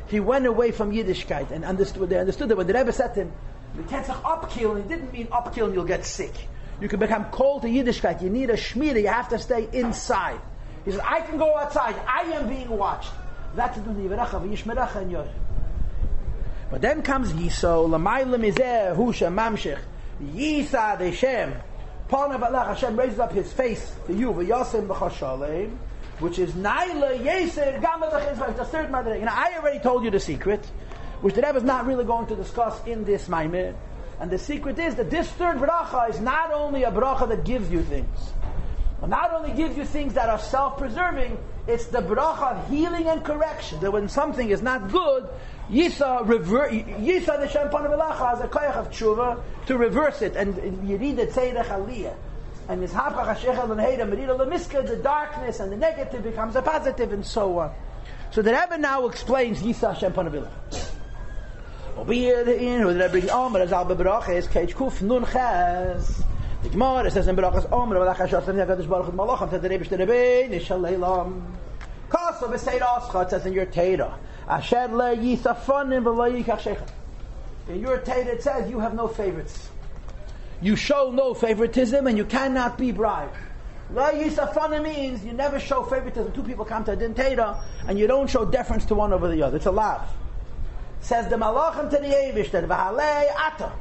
He went away from Yiddishkeit and understood that when the Rebbe said to him, the kensich upkilling, he didn't mean upkilling, you'll get sick. You can become cold to Yiddishkeit. You need a shmira, you have to stay inside. He said, I can go outside. I am being watched. That's the Yivrakha, V'yishmerecha and Yor. But then comes Yiso, L'mayla Mizeh, Husha, Mamshech, Yisa, Deshem, Panav Allah, Hashem raises up his face to you, V'yosem B'chashalem, which is Naila, Yeser, Gamma L'chizvah, the third Madre. I already told you the secret, which the Rebbe is not really going to discuss in this Maimir. And the secret is that this third bracha is not only a bracha that gives you things, not only gives you things that are self-preserving, it's the bracha of healing and correction. That when something is not good, Yisa the Shem Panav Elacha has a koyach of tshuva to reverse it. And you read the Tzedech Aliyah. And this Hapach HaShechel and Heida Merida Lemiska, the darkness and the negative becomes a positive and so on. So the Rebbe now explains Yisa Shem Panav Elacha. Over here, the Rebbe brings Omer as Alba Bracha is Kach Kuf Nun Ches. The Gemara says in Berachas Omer, V'lach HaShem HaKadosh Baruch Hu Malachim, said the Rebbe Shte Rebbe, Nishal Leilam. Kaso V'Seirascha, it says in your Teira, Asher Le Yisafonim V'lo Yikach Shechem. In your Teira it says you have no favorites. You show no favoritism and you cannot be bribed. Le Yisafonim means you never show favoritism. Two people come to a din Teira and you don't show deference to one over the other. It's a lav. Says the Malachim to the Eivishter, V'halei Ata.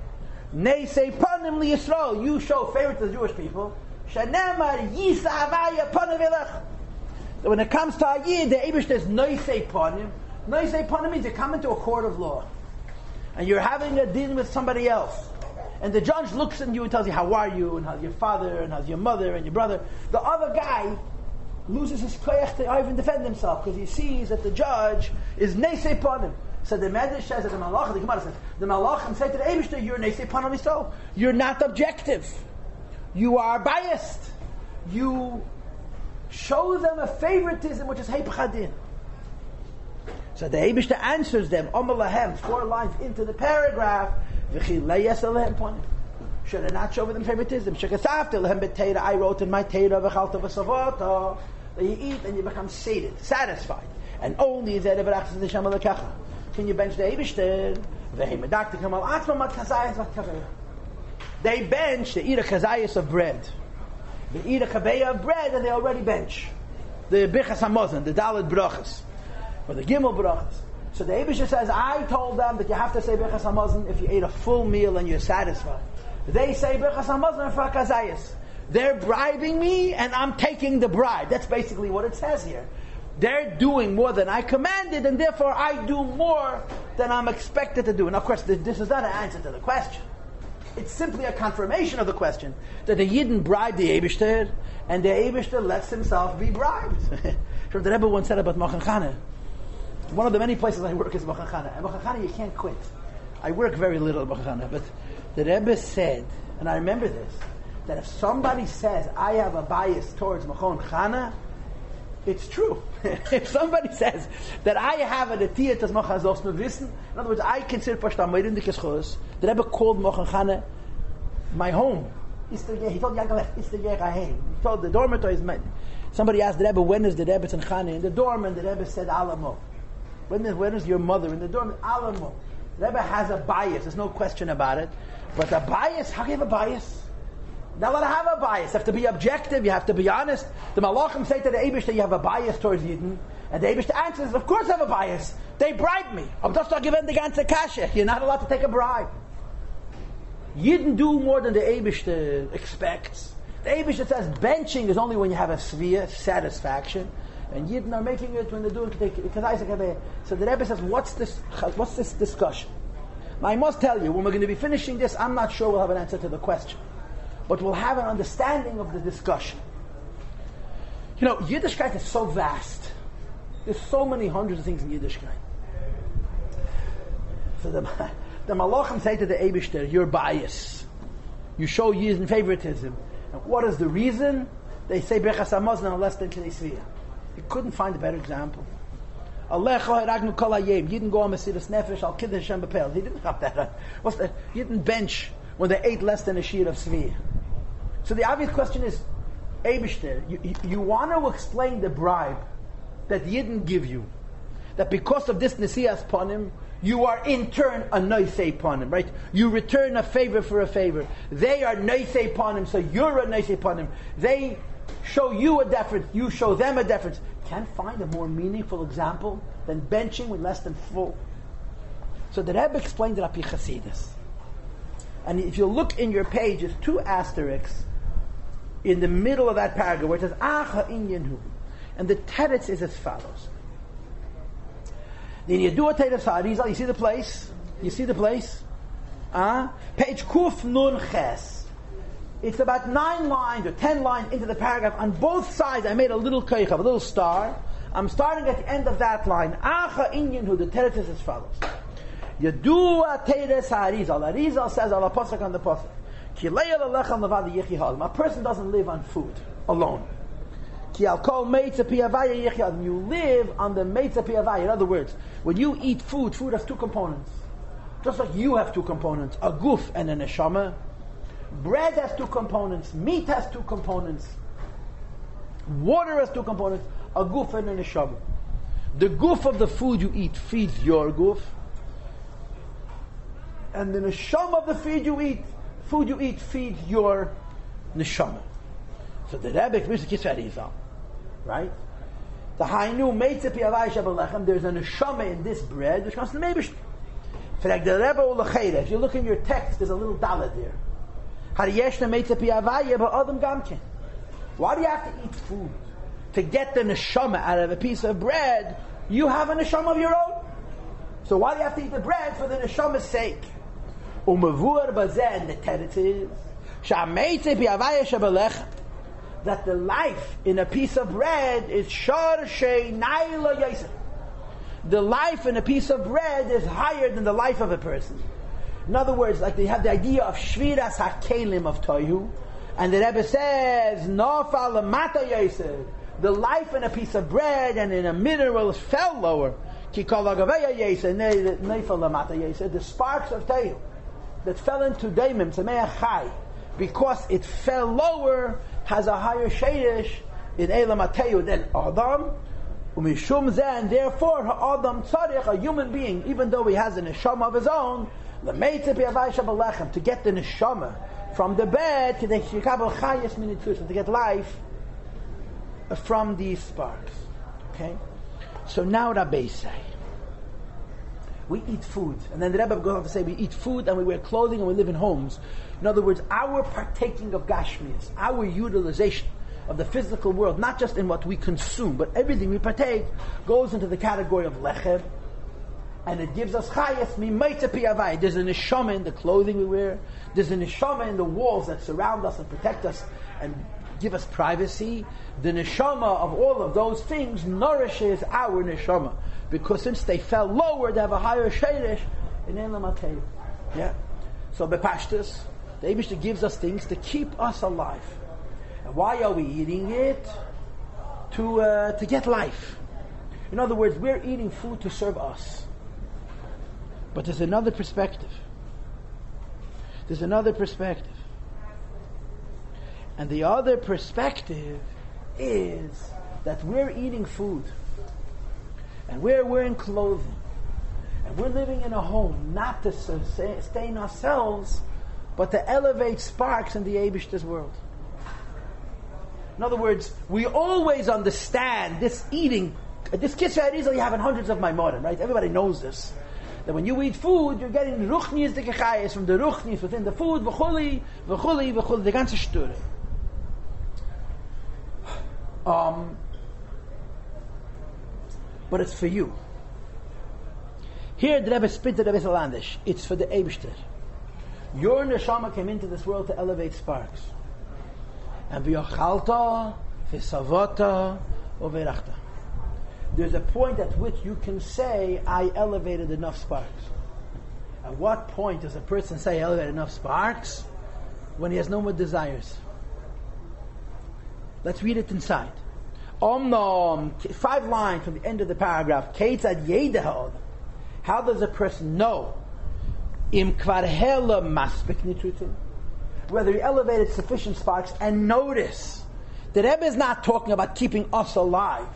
Neisei Panim Li Yisrael. You show favor to the Jewish people. Shenemar Yisa Havaya Panim Vilech. So when it comes to Ayid, the Eivishter is Neisei Panim. Neisei Panim means you come into a court of law. And you're having a deal with somebody else. And the judge looks at you and tells you, how are you? And how's your father? And how's your mother? And your brother? The other guy loses his koyach to even defend himself because he sees that the judge is Neisei Panim. So the Medrash says that the Malach, the Gemara says, the Malachim say to the Eibishter, you're Neisei Panim Yisrael. You're not objective. You are biased. You show them a favoritism which is Heipach Hadin. So the Eibishter answers them, Omer Lahem, 4 lines into the paragraph, V'chi Leyes Alehem Panim. Should I not show them favoritism? Shekasavte Lehem B'Teira, I wrote in my Teira, V'chalta V'Savota, that you eat and you become satisfied. And only that Yivrakch is the Shem Alakacha. Can you bench the Eibishter? They bench, they eat a chazayas of bread. They eat a kabeya of bread and they already bench. The Birchas HaMazon, the Dalet Brachas, or the Gimel Brachas. So the Eibishter says, I told them that you have to say Birchas HaMazon if you ate a full meal and you're satisfied. They say Birchas HaMazon for chazayas. They're bribing me and I'm taking the bribe. That's basically what it says here. They're doing more than I commanded, and therefore I do more than I'm expected to do. And of course, this is not an answer to the question. It's simply a confirmation of the question that the Yidden bribed the Eibishter, and the Eibishter lets himself be bribed. So the Rebbe once said about Mochan Chana. One of the many places I work is Mochan Chana. And Mochan Chana, you can't quit. I work very little at Mochan Chana, but the Rebbe said, and I remember this, that if somebody says, I have a bias towards Mochan Chana, it's true. If somebody says that I have a Netiyah to Mochan Zosnu Wissen, in other words, I consider Pashtam the the Rebbe called Mochan Chana my home. He told Yankelech, he told the dormitory, somebody asked the Rebbe, when is the Rebbe in Chana in the dorm, and the Rebbe said, Alamo. When is your mother in the dorm? Alamo. The Rebbe has a bias, there's no question about it. But a bias, how can you have a bias? Not allowed to have a bias. You have to be objective. You have to be honest. The Malachim say to the Eibishter, you have a bias towards Yidden. And the Eibishter answers, of course I have a bias. They bribed me. I'm just not giving the ganze kasha. You're not allowed to take a bribe. Yidden do more than the Eibishter expects. The Eibishter says benching is only when you have a svia, satisfaction. And Yidden are making it when they're doing Kedai. So the Rebbe says, what's this discussion? Now I must tell you, when we're going to be finishing this, I'm not sure we'll have an answer to the question. But we'll have an understanding of the discussion. You know, Yiddishkeit is so vast. There's so many hundreds of things in Yiddishkeit. So the Malachim say to the Eibishter, you're biased. You show Yidden favoritism. And what is the reason? They say Birchas HaMazon less than Knesiyah. He couldn't find a better example. You didn't go on Mesiras Nefesh, Al Kiddush Hashem B'Pel. He didn't have that. He didn't bench when they ate less than a sheet of Tzvi. So the obvious question is, Eibishter, you want to explain the bribe that Yidden give you, that because of this Nesiyas Panim, you are in turn a Noisei Panim, right? You return a favor for a favor. They are Noisei Panim, so you're a Noisei Panim. They show you a deference, you show them a deference. Can't find a more meaningful example than benching with less than full. So the Rebbe explained it up in Chasidus. And if you look in your page, there's 2 asterisks in the middle of that paragraph where it says, Acha Inyan Hu. And the teretz is as follows. Then you do a teretz ha'arizal, you see the place? You see the place? Page Kuf Nun Ches. It's about 9 lines or 10 lines into the paragraph. On both sides, I made a little keichav, a little star. I'm starting at the end of that line. Acha Inyan Hu, the teretz is as follows. Yadua teretz ha'arizal. Arizal says, ala pasuk on the pasuk. Ki le'el alechem levad yichi ha'olam. A person doesn't live on food alone. Ki al kol meitza piyavaya yichi ha'olam. You live on the meitza piyavaya. In other words, when you eat food, food has 2 components. Just like you have 2 components, a guf and a neshama. Bread has 2 components, meat has 2 components, water has 2 components, a guf and a neshama. The guf of the food you eat feeds your guf, and the neshama of the food you eat feeds your neshama. So the Rebbe brings the Kisvei Arizal, right? The Hainu Meitzah Piyavai Shabalechem. There's a neshama in this bread which comes from the Meibishter. If you look in your text, there's a little dalet there. Why do you have to eat food? To get the neshama out of a piece of bread, you have a neshama of your own. So why do you have to eat the bread? For the neshama's sake. And the teretz is that the life in a piece of bread is the life in a piece of bread is higher than the life of a person. In other words, like they have the idea of shviras hakelim of tohu, and the Rebbe says, "Nofal lamata yosef." The life in a piece of bread and in a mineral fell lower. Ki kol agaveya yosef nefal lamata yosef. The sparks of tohu that fell into daimim tzemeach chai, because it fell lower, has a higher sheidish in elam ateu than Adam. Umishum zeh, and therefore Adam tzarich, a human being, even though he has a neshama of his own, to get the neshama from the bed, to get life from these sparks. Okay? So now Rabbi say, we eat food, and then the Rebbe goes on to say we eat food and we wear clothing and we live in homes. In other words, our partaking of gashmias, our utilization of the physical world, not just in what we consume, but everything we partake, goes into the category of lechem. And it gives us chayas mimeitza piyavai. There's a neshama in the clothing we wear. There's a neshama in the walls that surround us and protect us and give us privacy. The neshama of all of those things nourishes our neshama, because since they fell lower, they have a higher sheidish in elam ateu. Yeah. So bepashtus, the Eibishter gives us things to keep us alive. And why are we eating it? To get life. In other words, we're eating food to serve us. But there's another perspective. There's another perspective. And the other perspective is that we're eating food, and we're wearing clothing, and we're living in a home not to sustain ourselves, but to elevate sparks in the Eibishter's world. In other words, we always understand this eating, this kisvei arizal you have in hundreds of Maimorim, right? Everybody knows this. That when you eat food, you're getting ruchnias de kechayes from the ruchnias within the food, v'chuli, v'chuli, v'chuli, the ganze sture. But it's for you. Here the Rebbe spit it a bit landish. It's for the Eibishter. Your neshama came into this world to elevate sparks. And v'yochalta, v'savota, u'v'erachta. There's a point at which you can say, I elevated enough sparks. At what point does a person say, I elevated enough sparks? When he has no more desires. Let's read it inside. 5 lines from the end of the paragraph. How does a person know whether he elevated sufficient sparks? And notice, the Rebbe is not talking about keeping us alive.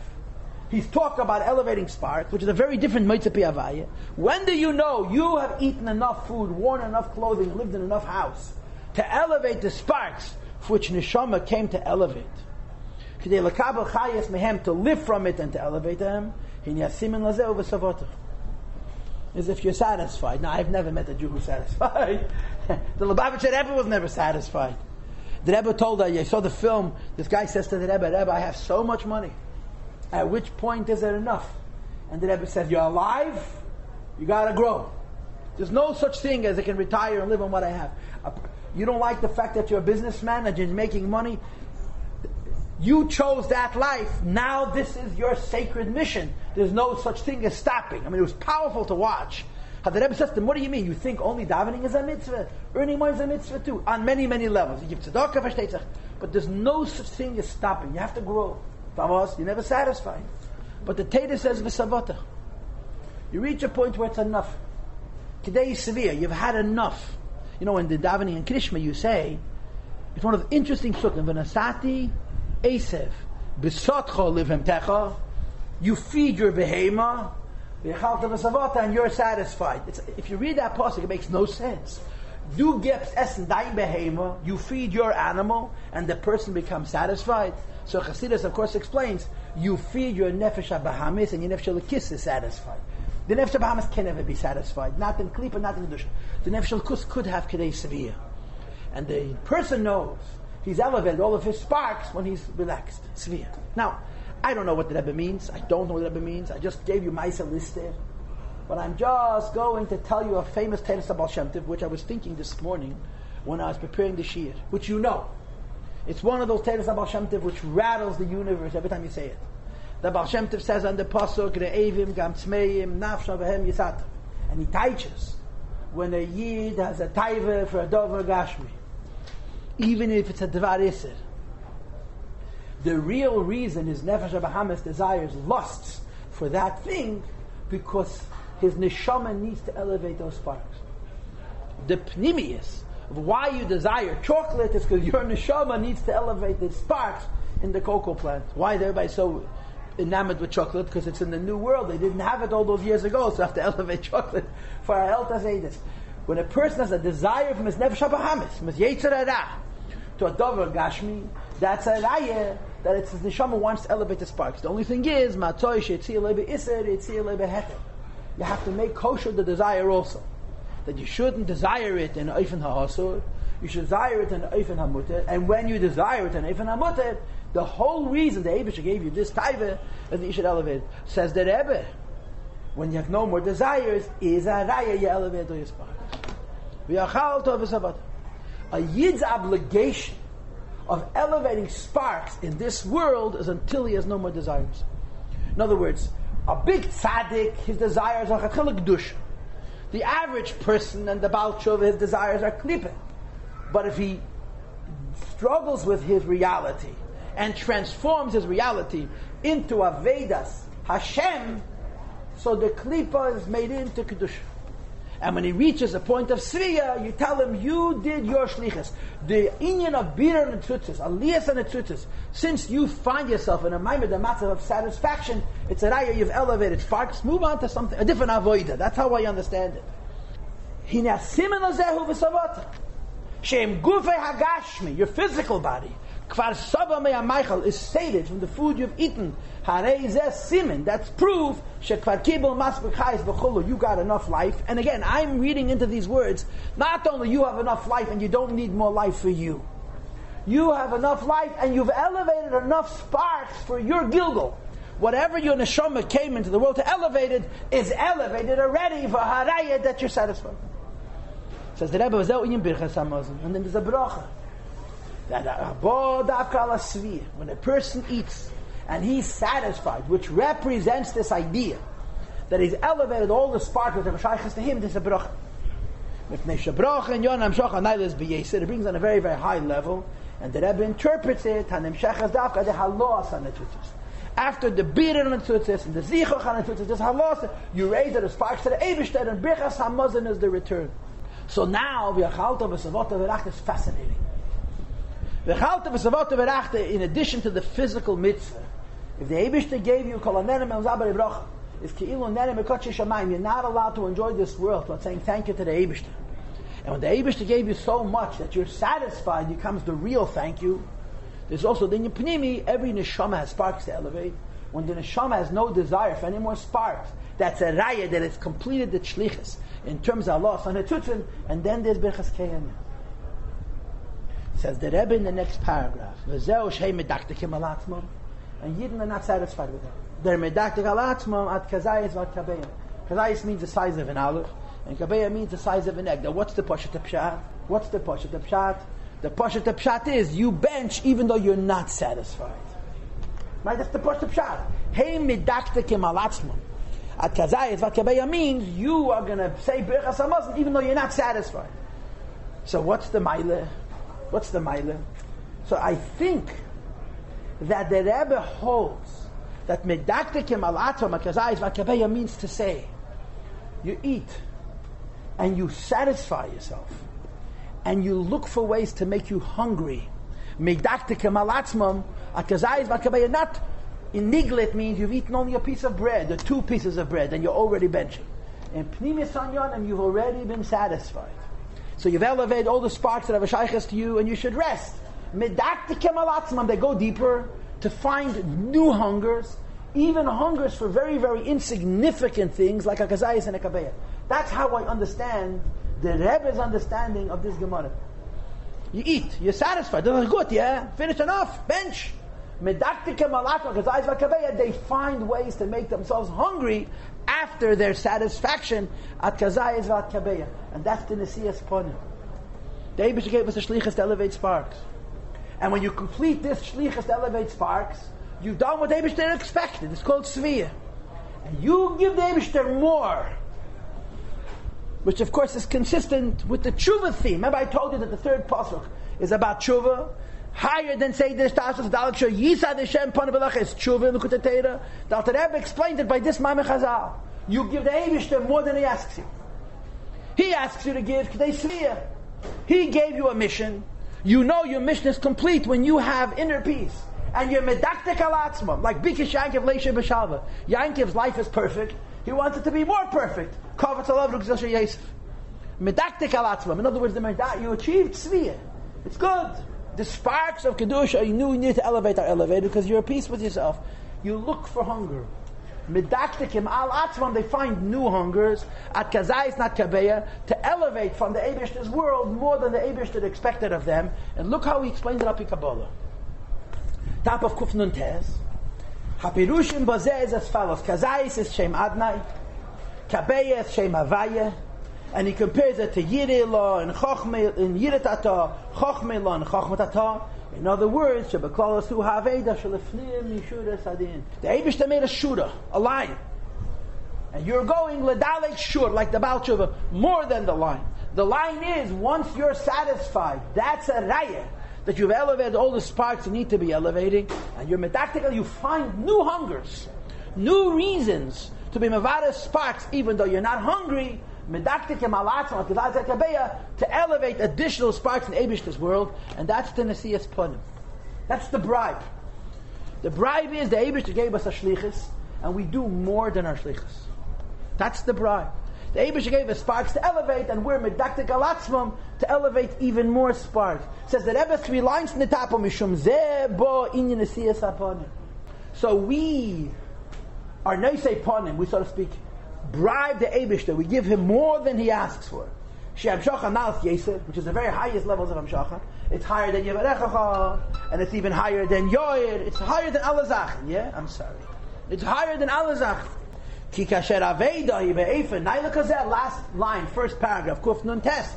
He's talking about elevating sparks, which is a very different Motzei Pi Havaya. When do you know you have eaten enough food, worn enough clothing, lived in enough house to elevate the sparks for which Neshama came to elevate? To live from it and to elevate them, is if you're satisfied. Now, I've never met a Jew who's satisfied. The Lubavitcher Rebbe was never satisfied. The Rebbe told her, I saw the film, this guy says to the Rebbe, I have so much money. At which point is it enough? And the Rebbe says, you're alive, you gotta grow. There's no such thing as I can retire and live on what I have. You don't like the fact that you're a businessman and you're making money? You chose that life. Now this is your sacred mission. There's no such thing as stopping. I mean, it was powerful to watch. The Rebbe says to them, what do you mean? You think only davening is a mitzvah? Earning money is a mitzvah too? On many, many levels. You give tzedakah, versteht sich. But there's no such thing as stopping. You have to grow. You're never satisfied. But the Torah says, v'savata. You reach a point where it's enough. Today is severe. You've had enough. You know, in the davening in Krishma, you say, it's one of the interesting suttas, v'nasati Esev, B'sotcho livemtecha, you feed your behema, and you're satisfied. If you read that pasuk, it makes no sense. Du gibst essen dein behema, you feed your animal, and the person becomes satisfied. So Chassidus, of course, explains, you feed your nefesh habahamis, and your nefesh halakis is satisfied. The nefesh habahamis can never be satisfied, not in klipa, not in kedusha. The nefesh halakis could have kedei severe. And the person knows he's elevated all of his sparks when he's relaxed. Svir. Now, I don't know what the Rebbe means. I don't know what the Rebbe means. I just gave you Maisa listed. But I'm just going to tell you a famous Teres Baal Shem Tov, which I was thinking this morning when I was preparing the Shir, which you know. It's one of those Teres Baal Shem Tov which rattles the universe every time you say it. The Baal Shem Tov says on the Pasuk, Re'evim, Gam Tzmeim, Nafsha V'hem Yisatam. And he teaches when a Yid has a taiva for a Dover Gashmi, even if it's a Dvar Isser. The real reason his Nefesh HaBahamis desires, lusts for that thing, because his Neshama needs to elevate those sparks. The Pnimius of why you desire chocolate is because your Neshama needs to elevate the sparks in the cocoa plant. Why is everybody so enamored with chocolate? Because it's in the new world. They didn't have it all those years ago, so they have to elevate chocolate for our health as Aedis. When a person has a desire from his Nefesh HaBahamis, from his Yetzer Hara, to a Dover Gashmi, that's a raya that it's the Neshama wants to elevate the sparks. The only thing is, you have to make kosher the desire also. That you shouldn't desire it in Eifen HaHasur, you should desire it in Eifen HaMuter, and when you desire it in Eifen HaMuter, the whole reason the Eibusha gave you this taiva is that you should elevate it. Says the Rebbe, when you have no more desires, is a raya you elevate your sparks. A Yid's obligation of elevating sparks in this world is until he has no more desires. In other words, a big tzaddik, his desires are chatchila kedusha. The average person and the Baal Tshuva, his desires are klipa. But if he struggles with his reality and transforms his reality into Avedas Hashem, so the klipa is made into kedusha. And when he reaches a point of Sriya, you tell him, you did your shlichus. The inyan of Bira and Tzutzis, Aliyas and Tzutzis, since you find yourself in a matzav of satisfaction, it's a raya, you've elevated sparks, move on to something, a different avoida. That's how I understand it. Hina simen azehu v'savata. Shem gufei hagashmi, your physical body, kvar sava me'amaychal, is sated from the food you've eaten. Harei zeh simen, that's proof, shekvar kibel masbek chayis v'chulu, you got enough life. And again, I'm reading into these words, not only you have enough life and you don't need more life for you. You have enough life and you've elevated enough sparks for your Gilgal. Whatever your neshama came into the world to elevate it, is elevated already for haraya that you're satisfied. Says the Rebbe, and then there's a bracha. When a person eats and he's satisfied, which represents this idea that he's elevated all the sparkles that are shaykhs to him, there's a bracha. It brings on a very, very high level, and the Rebbe interprets it, After the beating on the tzutzis and the zichuch on the tzutzis, this halos, you raise the sparks to the Eibishter, and birchas hamazon is the return. So now, v'yachalta v'savota v'rachte is fascinating. V'yachalta v'savota v'rachte, in addition to the physical mitzvah, if the Eibishter gave you kol hanenem el zabar yivrocha, if ki'ilu nenem ekotche shamayim, you're not allowed to enjoy this world without saying thank you to the Eibishter. And when the Eibishter gave you so much that you're satisfied, becomes the real thank you. There's also the Pnimi, every neshama has sparks to elevate. When the neshama has no desire for any more sparks, that's a raya that it's completed the shlichus in terms of Allah on the tutzin, and then there's birchas kehanya. Says the Rebbe in the next paragraph, V'zeu shei medaktikim al atzmam, and Yidden are not satisfied with that. They're medaktik al atzmam at kazayis vat kabeya. Kazayis means the size of an olive, and kabeya means the size of an egg. Now what's the poshet pshat? What's the poshet pshat? The poshet pshat is you bench even though you're not satisfied. Right? That's the poshet pshat. Hey medaktikim al atzmam at kazayis vat kabeya means you are going to say birchas hamazon even though you're not satisfied. So what's the maile? What's the maile? So I think that the Rebbe holds that medaktikim al atzmam at kazayis vat kabeya means to say you eat and you satisfy yourself and you look for ways to make you hungry. Medaktikim al atzmam at kazayis vat kabeya, not in niglet means you've eaten only a piece of bread or 2 pieces of bread and you're already benching. In pnimis sanyonim you've already been satisfied. So you've elevated all the sparks that have a shaykhs to you and you should rest. Medaktikim al atzmam, they go deeper to find new hungers, even hungers for very, very insignificant things like a kazayis and a kabeya. That's how I understand the Rebbe's understanding of this Gemara. You eat, you're satisfied, that's good, yeah? Finish enough, bench. Medaktikim al atzmam, kazayis and kabeya, they find ways to make themselves hungry after their satisfaction at kazayis and kabeya. And that's the Nesiyas Ponim. The Eibishter gave us a shlichus to elevate sparks. And when you complete this shlichus to elevate sparks, you've done what the Eibishter expected. It's called Sviyah. And you give the Eibishter more, which of course is consistent with the tshuva theme. Remember I told you that the third pasuk is about tshuva, higher than say the Shtashas Dalet Shor Yisad Hashem Panav Elach is tshuva in the Likutei Torah. The Alter Rebbe explained it by this Ma'ameh Chazal. You give the Eibishter more than he asks you. He asks you to give K'dei Sviyah. He gave you a mission. You know your mission is complete when you have inner peace. And you're medaktik al atzmam, like Bikish Yankiv Leisha B'Shalva. Yankiv's life is perfect. He wants it to be more perfect. Kavatz alav Rukzasha Yosef. Medaktik al atzmam. In other words, you achieved Sviyah. It's good. The sparks of Kedusha, you knew you need to elevate are elevated because you're at peace with yourself. You look for hunger. Medaktikim al atzmam, they find new hungers at kazayis not kabeya to elevate from the Eibishter's world more than the Eibishter expected of them. And look how he explains it up in Kabbalah. Top of Kuf Nun Tes. Hapirushim bazeh is as follows: kazayis is Shem Adnai, kabeya is Shem Havaya, and he compares it to Yireh and Chochmeh and Yiratata, Chochmeh and Chochmatata. In other words, Shebeklalos Hu Haveda Shalefnim Yishura Sadin. The Eibishter made a shura, a line, and you're going ledalek shur like the Baal Tshuva, more than the line. The line is once you're satisfied, that's a raya that you've elevated all the sparks you need to be elevating, and you're medaktical. You find new hungers, new reasons to be mavadas sparks, even though you're not hungry. Medaktikim al atzmam k'da'at kabeya to elevate additional sparks in Eibishter's world, and that's the Nesiyas Ponim. That's the bribe. The bribe is the Eibishter gave us a shlichus, and we do more than our shlichus. That's the bribe. The Eibishter gave us sparks to elevate, and we're medaktik al atzmam to elevate even more sparks. It says the Rebbe 3 lines in the top of Mishum Zeh Bo Inyan Nesiyas Ponim. So we are Nesei Ponim, we so to speak, bribe the Eibishter. We give him more than he asks for. She'amshacha Nalas Yosef, which is the very highest levels of Amshacha. It's higher than Yevrekach, and it's even higher than Yoir. It's higher than Alazach. Yeah, I'm sorry. It's higher than Alazach. Ki kasher aveda yive'efen naila kazeh. Last line, first paragraph, Kuf Nun Tes.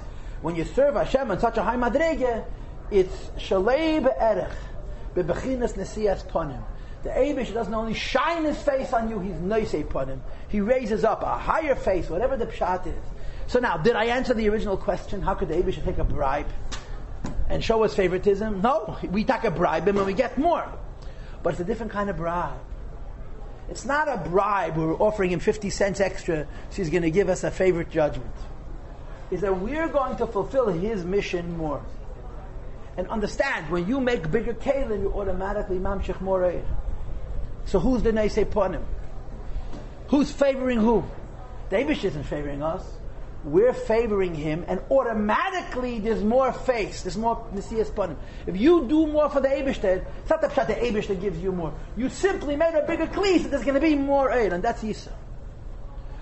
When you serve Hashem on such a high madrege, it's shalei be'erech bebechinas nesiyas ponim. The Eibishter doesn't only shine his face on you, he's noisei ponim. He raises up a higher face, whatever the pshat is. So now, did I answer the original question? How could the Eibishter take a bribe and show us favoritism? No, we take a bribe and we get more. But it's a different kind of bribe. It's not a bribe. We're offering him 50 cents extra, so he's going to give us a favorite judgment. Is that we're going to fulfill his mission more. And understand, when you make bigger kelim, you automatically mamshech more eir. So who's the neisei ponim? Who's favoring who? The Eibush isn't favoring us. We're favoring him, and automatically there's more face, there's more nesias ponim. If you do more for the Eibush, it's not the pshat the Eibush that gives you more. You simply made a bigger kli, so there's going to be more eir, and that's Yisa.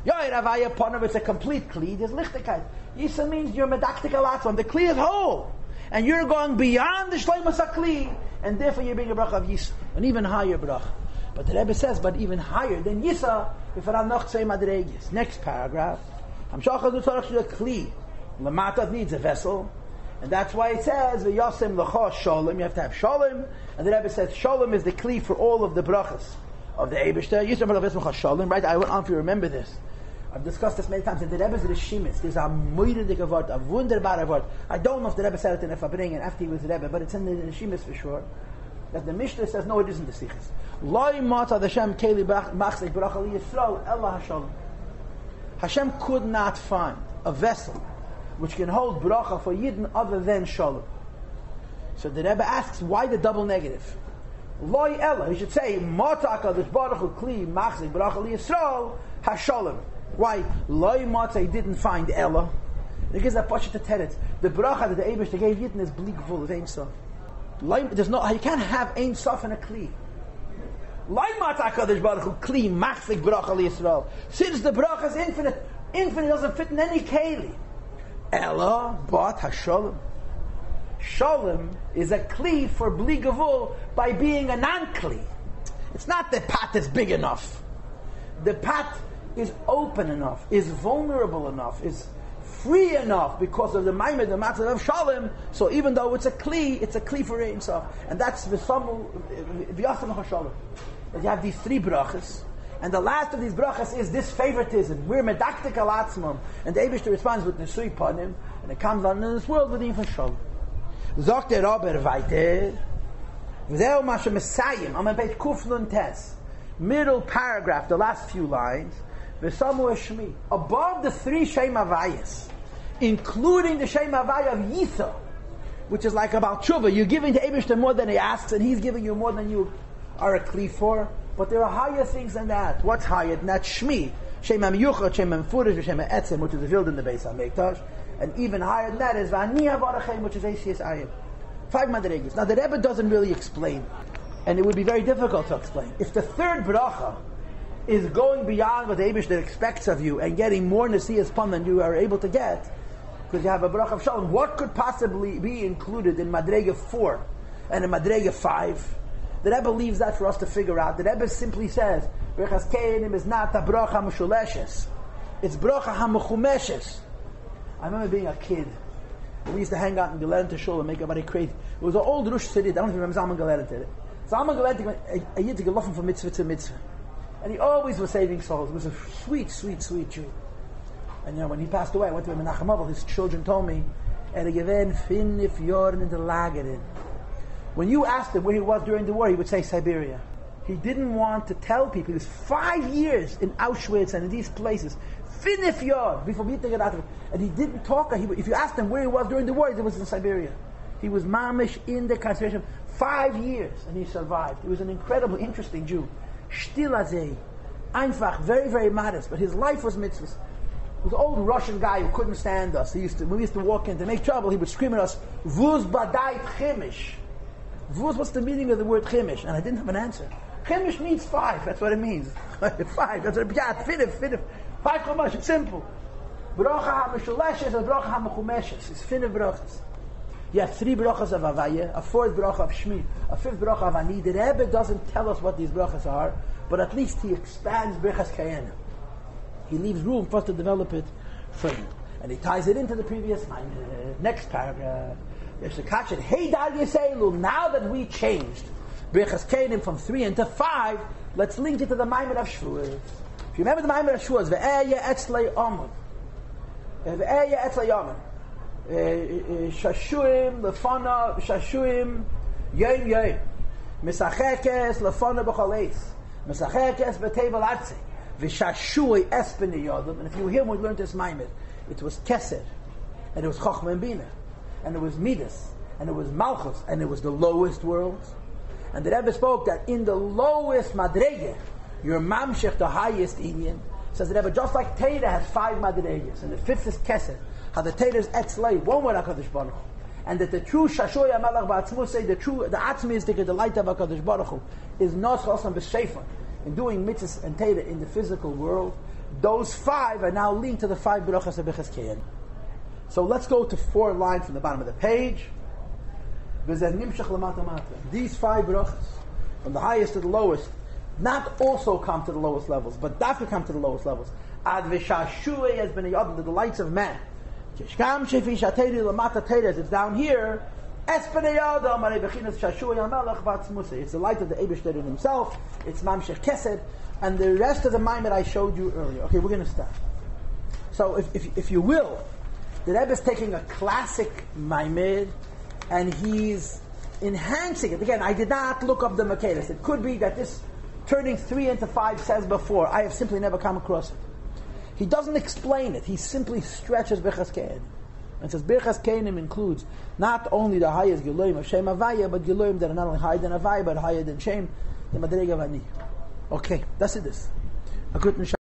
Yoir avaya ponim, it's a complete kli. There's lichtigkeit. Yisa means you're medaktik alatzon. The kli is whole, and you're going beyond the shleimus hakli, and therefore you're being a bracha of Yisa, an even higher bracha. But the Rebbe says, but even higher than Yisa, if it are noch zwei madreges. Next paragraph. Lamata needs a vessel, and that's why it says v'yosim l'cho sholem. You have to have sholem, and the Rebbe says sholem is the kli for all of the brachas of the Eibishter. Yisrael v'yosim l'cho sholem. Right? I want you to remember this. I've discussed this many times. In the Rebbe's Rishimis, there's a moiridige word, a wunderbare word. I don't know if the Rebbe said it in Efabring and after he was the Rebbe, but it's in the Rishimis for sure. That the Mishnah says no, it isn't the Sichos. Loi mata d'Hashem keli machzik bracha li Yisrael ella hasholem. Hashem could not find a vessel which can hold bracha for Yidden other than Shalom. So the Rebbe asks, why the double negative? Loi ella, he should say, Mata HaKadosh Baruch Hu kli machzik bracha li Yisrael hasholem. Why? Loi Mata, he didn't find ella. It gives that pasha to teretz. The bracha that the Eibush gave Yidden is bleak full of Ein Sof. There's no, you can't have Ein Sof in a kli. Since the bracha is infinite doesn't fit in any keli. Ella, but hasholem. Sholem is a kli for bli gavul by being a non-kli. It's not the pat is big enough. The pat is open enough, is vulnerable enough, is free enough because of the maimed, the matzah of sholem. So even though it's a kli for Ein Sof, and that's the v'yasam hasholem. That you have these three brachas, and the last of these brachas is this favoritism. We're medaktik alatzmam, and the Eibush responds with nesui ponim, and it comes on in this world with the infant sholem. Zogt der Robber weiter, v'zeu ma shemesayim, on page Kuf Nun Tes, middle paragraph, the last few lines, v'samu eshmi, above the three Shem Havayas, including the Shem Havaya of Yisa, which is like about tshuva, you're giving to Eibush more than he asks, and he's giving you more than you are a kli for, but there are higher things than that. What's higher than that? Shmi, Shem HaMiyuchad, Shem HaMfurish, Shem HaEtzem, which is revealed in the Beis HaMikdash, and even higher than that is V'ani Havarachem, which is ACS Ayim. 5 madregas. Now the Rebbe doesn't really explain, and it would be very difficult to explain. If the third bracha is going beyond what the Eibush expects of you and getting more Nesiyas Pon than you are able to get, because you have a bracha of Shalom, what could possibly be included in madrega 4 and in madrega 5? The Rebbe leaves that for us to figure out. The Rebbe simply says, Berchas Keinim is not a bracha meshuleshes. It's bracha hamechumeshes. I remember being a kid. We used to hang out in Gelern Shul and make everybody crazy. It was an old Rosh City. I don't even remember Zalman Gelern did it. Zalman Gelern went a year to gelaufen from mitzvah to mitzvah. And he always was saving souls. He was a sweet, sweet, sweet Jew. And when he passed away, I went to him in Menachem. His children told me, given 5 Jahren in the Lagerin. When you asked him where he was during the war, he would say Siberia. He didn't want to tell people. He was 5 years in Auschwitz and in these places. 5 Jahren before we get out of it. And he didn't talk. If you asked him where he was during the war, he was in Siberia. He was mamish in the concentration. 5 years, and he survived. He was an incredibly interesting Jew. Still azay, einfach, very, very modest. But his life was mitzvahs. He was an old Russian guy who couldn't stand us. When we used to walk in to make trouble, he would scream at us, "Vuz badait chimish." What's the meaning of the word chimish? And I didn't have an answer. Chimish means 5. That's what it means. 5. That's what it means. Finif. 5 chumash. It's simple. Bracha ha-meshuleshes and bracha ha-mechumeshes. It's finif brachas. You have 3 brachas of Havaya, a 4th bracha of Shmi, a 5th bracha of Ani. The Rebbe doesn't tell us what these brachas are, but at least he expands brachas kayena. He leaves room for us to develop it further. And he ties it into the previous line. Next paragraph. There's a kachet. Hey, Dal Yisraelu, now that we changed Berchas Keinim from 3 into 5, let's link it to the Maimed of Shavuos. If you remember the Maimed of Shavuos, Ve'eya etzlei Omen. Ve'eya etzlei Omen. Shashuim, Lefana, Shashuim, Yom Yom. Misachekes, Lefana b'choleis. Mesachekes b'tevel atze. V'shashui es b'nei yodam. And if you were here when we learned this maimed, it was kesed, and it was chochma and bina, and it was midas, and it was malchus, and it was the lowest worlds. And the Rebbe spoke that in the lowest madrege, your mamshech, the highest inyan, says the Rebbe, just like Teda has 5 madreges, and the 5th is kesed, how the Teda is etzlei, one word HaKadosh Baruch Hu, and that the true Shashoy HaMelech Ba'atzmu say the Atzmi is the light of HaKadosh Baruch Hu, is nos chosam b'sheifa, in doing mitzvahs and Teda in the physical world. Those 5 are now linked to the 5 brachas of Bechaz. So let's go to 4 lines from the bottom of the page. These 5 brachas, from the highest to the lowest, not also come to the lowest levels, but dafka come to the lowest levels. Ad v'shashuei has been a the delights of man. It's down here. It's the light of the Eibishter in himself. It's mamshech kesed, and the rest of the mind that I showed you earlier. Okay, we're going to start. So, if you will, the Rebbe is taking a classic maimed, and he's enhancing it. Again, I did not look up the Makedas. It could be that this turning 3 into 5 says before. I have simply never come across it. He doesn't explain it. He simply stretches Bechaz Ke'enim. And says Bechaz Ke'enim includes not only the highest Giloim of Shem Havaya, but Giloim that are not only higher than Havaya, but higher than Shem, the Madrega Vani. Okay, that's it.